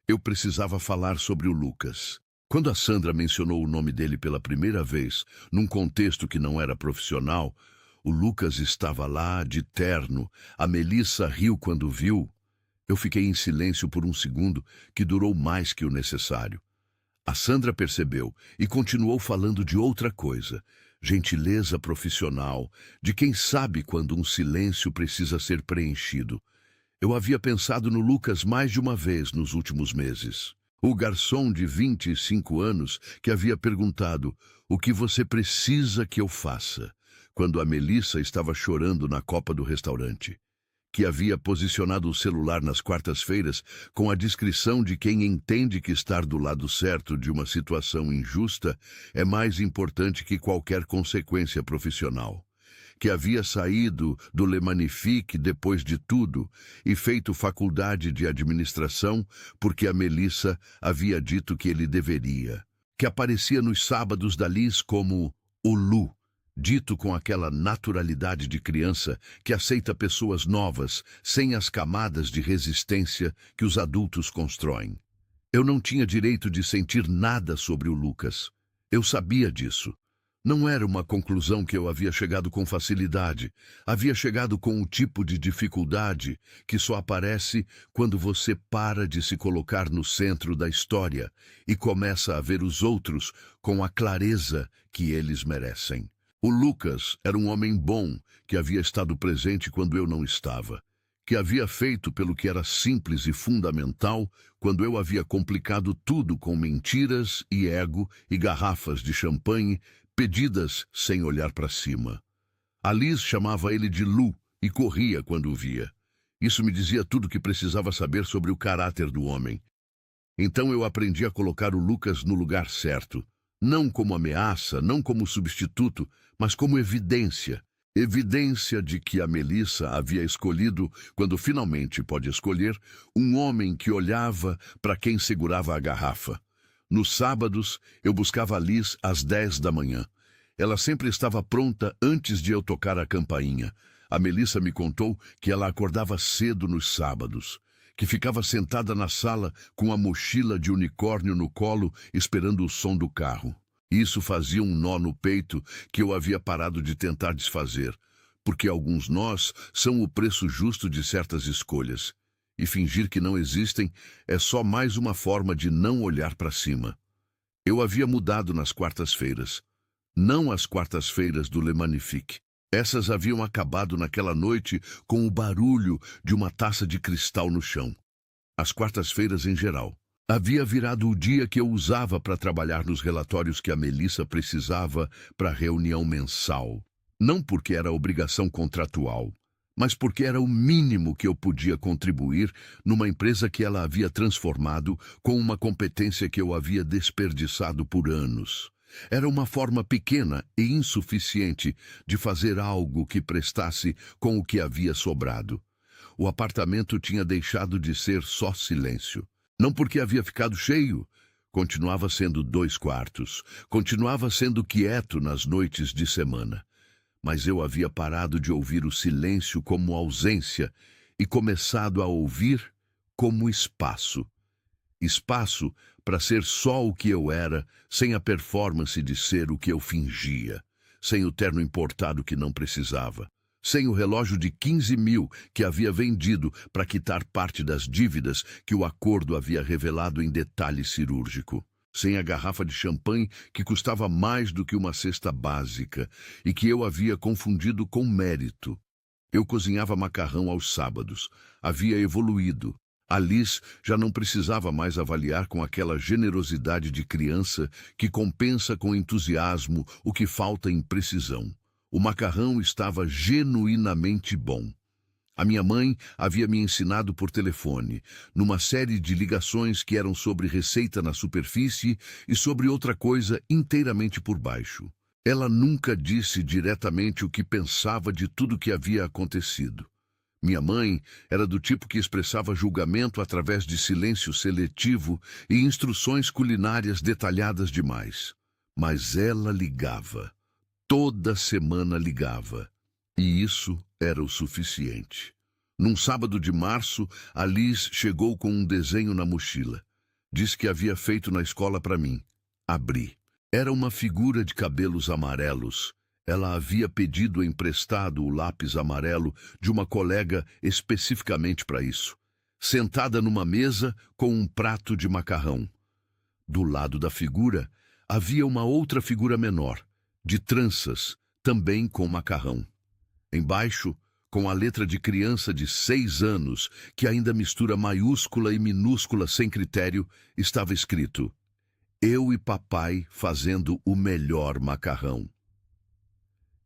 Eu precisava falar sobre o Lucas. Quando a Sandra mencionou o nome dele pela primeira vez, num contexto que não era profissional, o Lucas estava lá, de terno. A Melissa riu quando viu. Eu fiquei em silêncio por um segundo, que durou mais que o necessário. A Sandra percebeu e continuou falando de outra coisa. Gentileza profissional, de quem sabe quando um silêncio precisa ser preenchido. Eu havia pensado no Lucas mais de uma vez nos últimos meses. O garçom de 25 anos que havia perguntado: "O que você precisa que eu faça?", quando a Melissa estava chorando na copa do restaurante. Que havia posicionado o celular nas quartas-feiras com a descrição de quem entende que estar do lado certo de uma situação injusta é mais importante que qualquer consequência profissional. Que havia saído do Le Magnifique depois de tudo e feito faculdade de administração porque a Melissa havia dito que ele deveria. Que aparecia nos sábados da Liz como o Lu, dito com aquela naturalidade de criança que aceita pessoas novas, sem as camadas de resistência que os adultos constroem. Eu não tinha direito de sentir nada sobre o Lucas. Eu sabia disso. Não era uma conclusão que eu havia chegado com facilidade. Havia chegado com um tipo de dificuldade que só aparece quando você para de se colocar no centro da história e começa a ver os outros com a clareza que eles merecem. O Lucas era um homem bom que havia estado presente quando eu não estava, que havia feito pelo que era simples e fundamental quando eu havia complicado tudo com mentiras e ego e garrafas de champanhe pedidas sem olhar para cima. A Liz chamava ele de Lu e corria quando o via. Isso me dizia tudo o que precisava saber sobre o caráter do homem. Então eu aprendi a colocar o Lucas no lugar certo, não como ameaça, não como substituto, mas como evidência. Evidência de que a Melissa havia escolhido, quando finalmente pode escolher, um homem que olhava para quem segurava a garrafa. Nos sábados, eu buscava a Liz às 10 da manhã. Ela sempre estava pronta antes de eu tocar a campainha. A Melissa me contou que ela acordava cedo nos sábados, que ficava sentada na sala com a mochila de unicórnio no colo, esperando o som do carro. Isso fazia um nó no peito que eu havia parado de tentar desfazer, porque alguns nós são o preço justo de certas escolhas. E fingir que não existem é só mais uma forma de não olhar para cima. Eu havia mudado nas quartas-feiras. Não as quartas-feiras do Le Magnifique. Essas haviam acabado naquela noite com o barulho de uma taça de cristal no chão. As quartas-feiras em geral. Havia virado o dia que eu usava para trabalhar nos relatórios que a Melissa precisava para a reunião mensal. Não porque era obrigação contratual, mas porque era o mínimo que eu podia contribuir numa empresa que ela havia transformado com uma competência que eu havia desperdiçado por anos. Era uma forma pequena e insuficiente de fazer algo que prestasse com o que havia sobrado. O apartamento tinha deixado de ser só silêncio. Não porque havia ficado cheio. Continuava sendo 2 quartos. Continuava sendo quieto nas noites de semana. Mas eu havia parado de ouvir o silêncio como ausência e começado a ouvir como espaço. Espaço para ser só o que eu era, sem a performance de ser o que eu fingia, sem o terno importado que não precisava, sem o relógio de 15 mil que havia vendido para quitar parte das dívidas que o acordo havia revelado em detalhe cirúrgico, sem a garrafa de champanhe que custava mais do que uma cesta básica e que eu havia confundido com mérito. Eu cozinhava macarrão aos sábados. Havia evoluído. A Liz já não precisava mais avaliar com aquela generosidade de criança que compensa com entusiasmo o que falta em precisão. O macarrão estava genuinamente bom. A minha mãe havia me ensinado por telefone, numa série de ligações que eram sobre receita na superfície e sobre outra coisa inteiramente por baixo. Ela nunca disse diretamente o que pensava de tudo que havia acontecido. Minha mãe era do tipo que expressava julgamento através de silêncio seletivo e instruções culinárias detalhadas demais. Mas ela ligava. Toda semana ligava. E isso era o suficiente. Num sábado de março, a Liz chegou com um desenho na mochila. Disse que havia feito na escola para mim. Abri. Era uma figura de cabelos amarelos. Ela havia pedido emprestado o lápis amarelo de uma colega especificamente para isso. Sentada numa mesa com um prato de macarrão. Do lado da figura, havia uma outra figura menor, de tranças, também com macarrão. Embaixo, com a letra de criança de 6 anos, que ainda mistura maiúscula e minúscula sem critério, estava escrito: Eu e papai fazendo o melhor macarrão.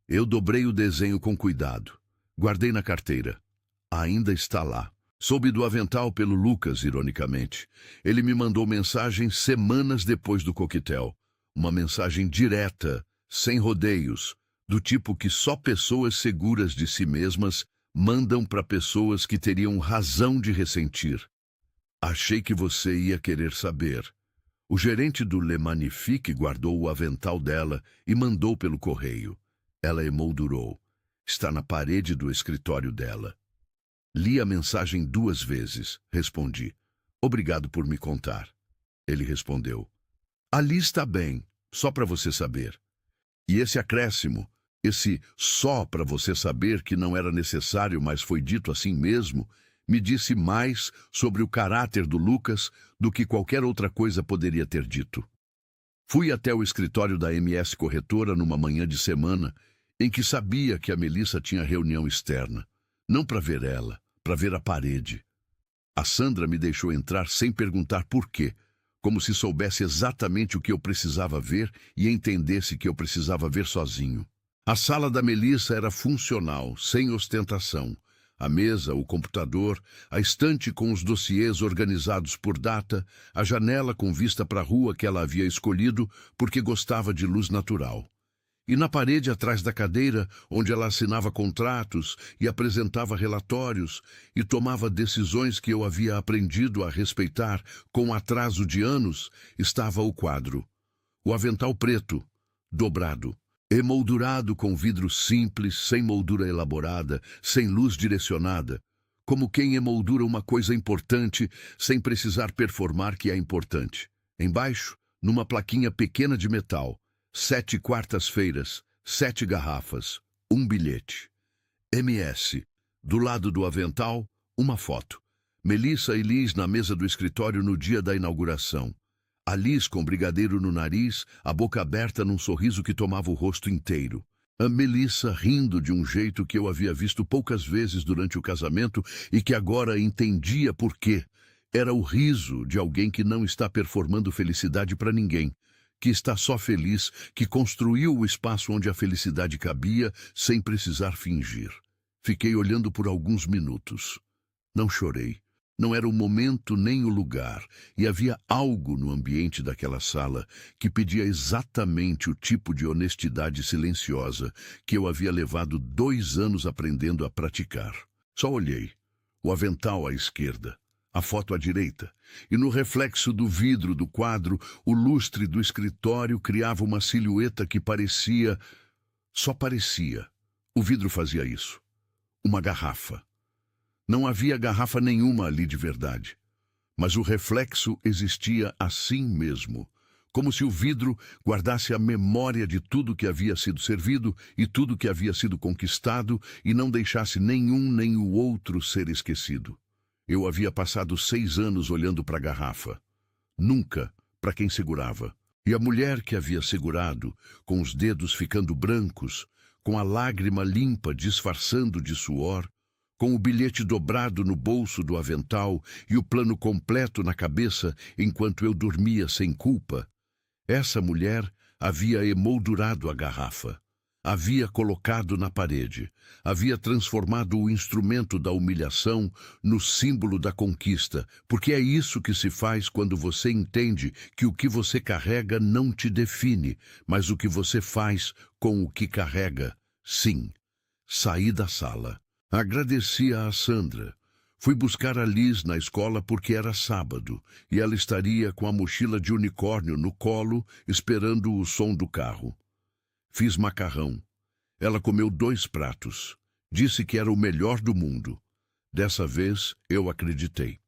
Eu dobrei o desenho com cuidado. Guardei na carteira. Ainda está lá. Soube do avental pelo Lucas, ironicamente. Ele me mandou mensagem semanas depois do coquetel. Uma mensagem direta, sem rodeios, do tipo que só pessoas seguras de si mesmas mandam para pessoas que teriam razão de ressentir. Achei que você ia querer saber. O gerente do Le Magnifique guardou o avental dela e mandou pelo correio. Ela emoldurou. Está na parede do escritório dela. Li a mensagem 2 vezes. Respondi. Obrigado por me contar. Ele respondeu. Ali está bem, só para você saber. E esse acréscimo, esse só para você saber que não era necessário, mas foi dito assim mesmo, me disse mais sobre o caráter do Lucas do que qualquer outra coisa poderia ter dito. Fui até o escritório da MS Corretora numa manhã de semana em que sabia que a Melissa tinha reunião externa. Não para ver ela, para ver a parede. A Sandra me deixou entrar sem perguntar por quê, como se soubesse exatamente o que eu precisava ver e entendesse que eu precisava ver sozinho. A sala da Melissa era funcional, sem ostentação. A mesa, o computador, a estante com os dossiês organizados por data, a janela com vista para a rua que ela havia escolhido porque gostava de luz natural. E na parede atrás da cadeira, onde ela assinava contratos e apresentava relatórios e tomava decisões que eu havia aprendido a respeitar com atraso de anos, estava o quadro. O avental preto, dobrado, emoldurado com vidro simples, sem moldura elaborada, sem luz direcionada, como quem emoldura uma coisa importante sem precisar performar que é importante. Embaixo, numa plaquinha pequena de metal, 7 quartas-feiras, 7 garrafas, um bilhete. MS. Do lado do avental, uma foto. Melissa e Liz na mesa do escritório no dia da inauguração. A Liz com brigadeiro no nariz, a boca aberta num sorriso que tomava o rosto inteiro. A Melissa rindo de um jeito que eu havia visto poucas vezes durante o casamento e que agora entendia por quê. Era o riso de alguém que não está performando felicidade para ninguém, que está só feliz, que construiu o espaço onde a felicidade cabia, sem precisar fingir. Fiquei olhando por alguns minutos. Não chorei. Não era o momento nem o lugar, e havia algo no ambiente daquela sala que pedia exatamente o tipo de honestidade silenciosa que eu havia levado 2 anos aprendendo a praticar. Só olhei. O avental à esquerda, a foto à direita, e no reflexo do vidro do quadro, o lustre do escritório criava uma silhueta que parecia... Só parecia. O vidro fazia isso. Uma garrafa. Não havia garrafa nenhuma ali de verdade. Mas o reflexo existia assim mesmo, como se o vidro guardasse a memória de tudo que havia sido servido e tudo que havia sido conquistado e não deixasse nenhum nem o outro ser esquecido. Eu havia passado 6 anos olhando para a garrafa. Nunca para quem segurava. E a mulher que havia segurado, com os dedos ficando brancos, com a lágrima limpa disfarçando de suor, com o bilhete dobrado no bolso do avental e o plano completo na cabeça enquanto eu dormia sem culpa, essa mulher havia emoldurado a garrafa. Havia colocado na parede, havia transformado o instrumento da humilhação no símbolo da conquista, porque é isso que se faz quando você entende que o que você carrega não te define, mas o que você faz com o que carrega. Sim, saí da sala. Agradeci a Sandra. Fui buscar a Liz na escola porque era sábado, e ela estaria com a mochila de unicórnio no colo, esperando o som do carro. Fiz macarrão. Ela comeu 2 pratos. Disse que era o melhor do mundo. Dessa vez, eu acreditei.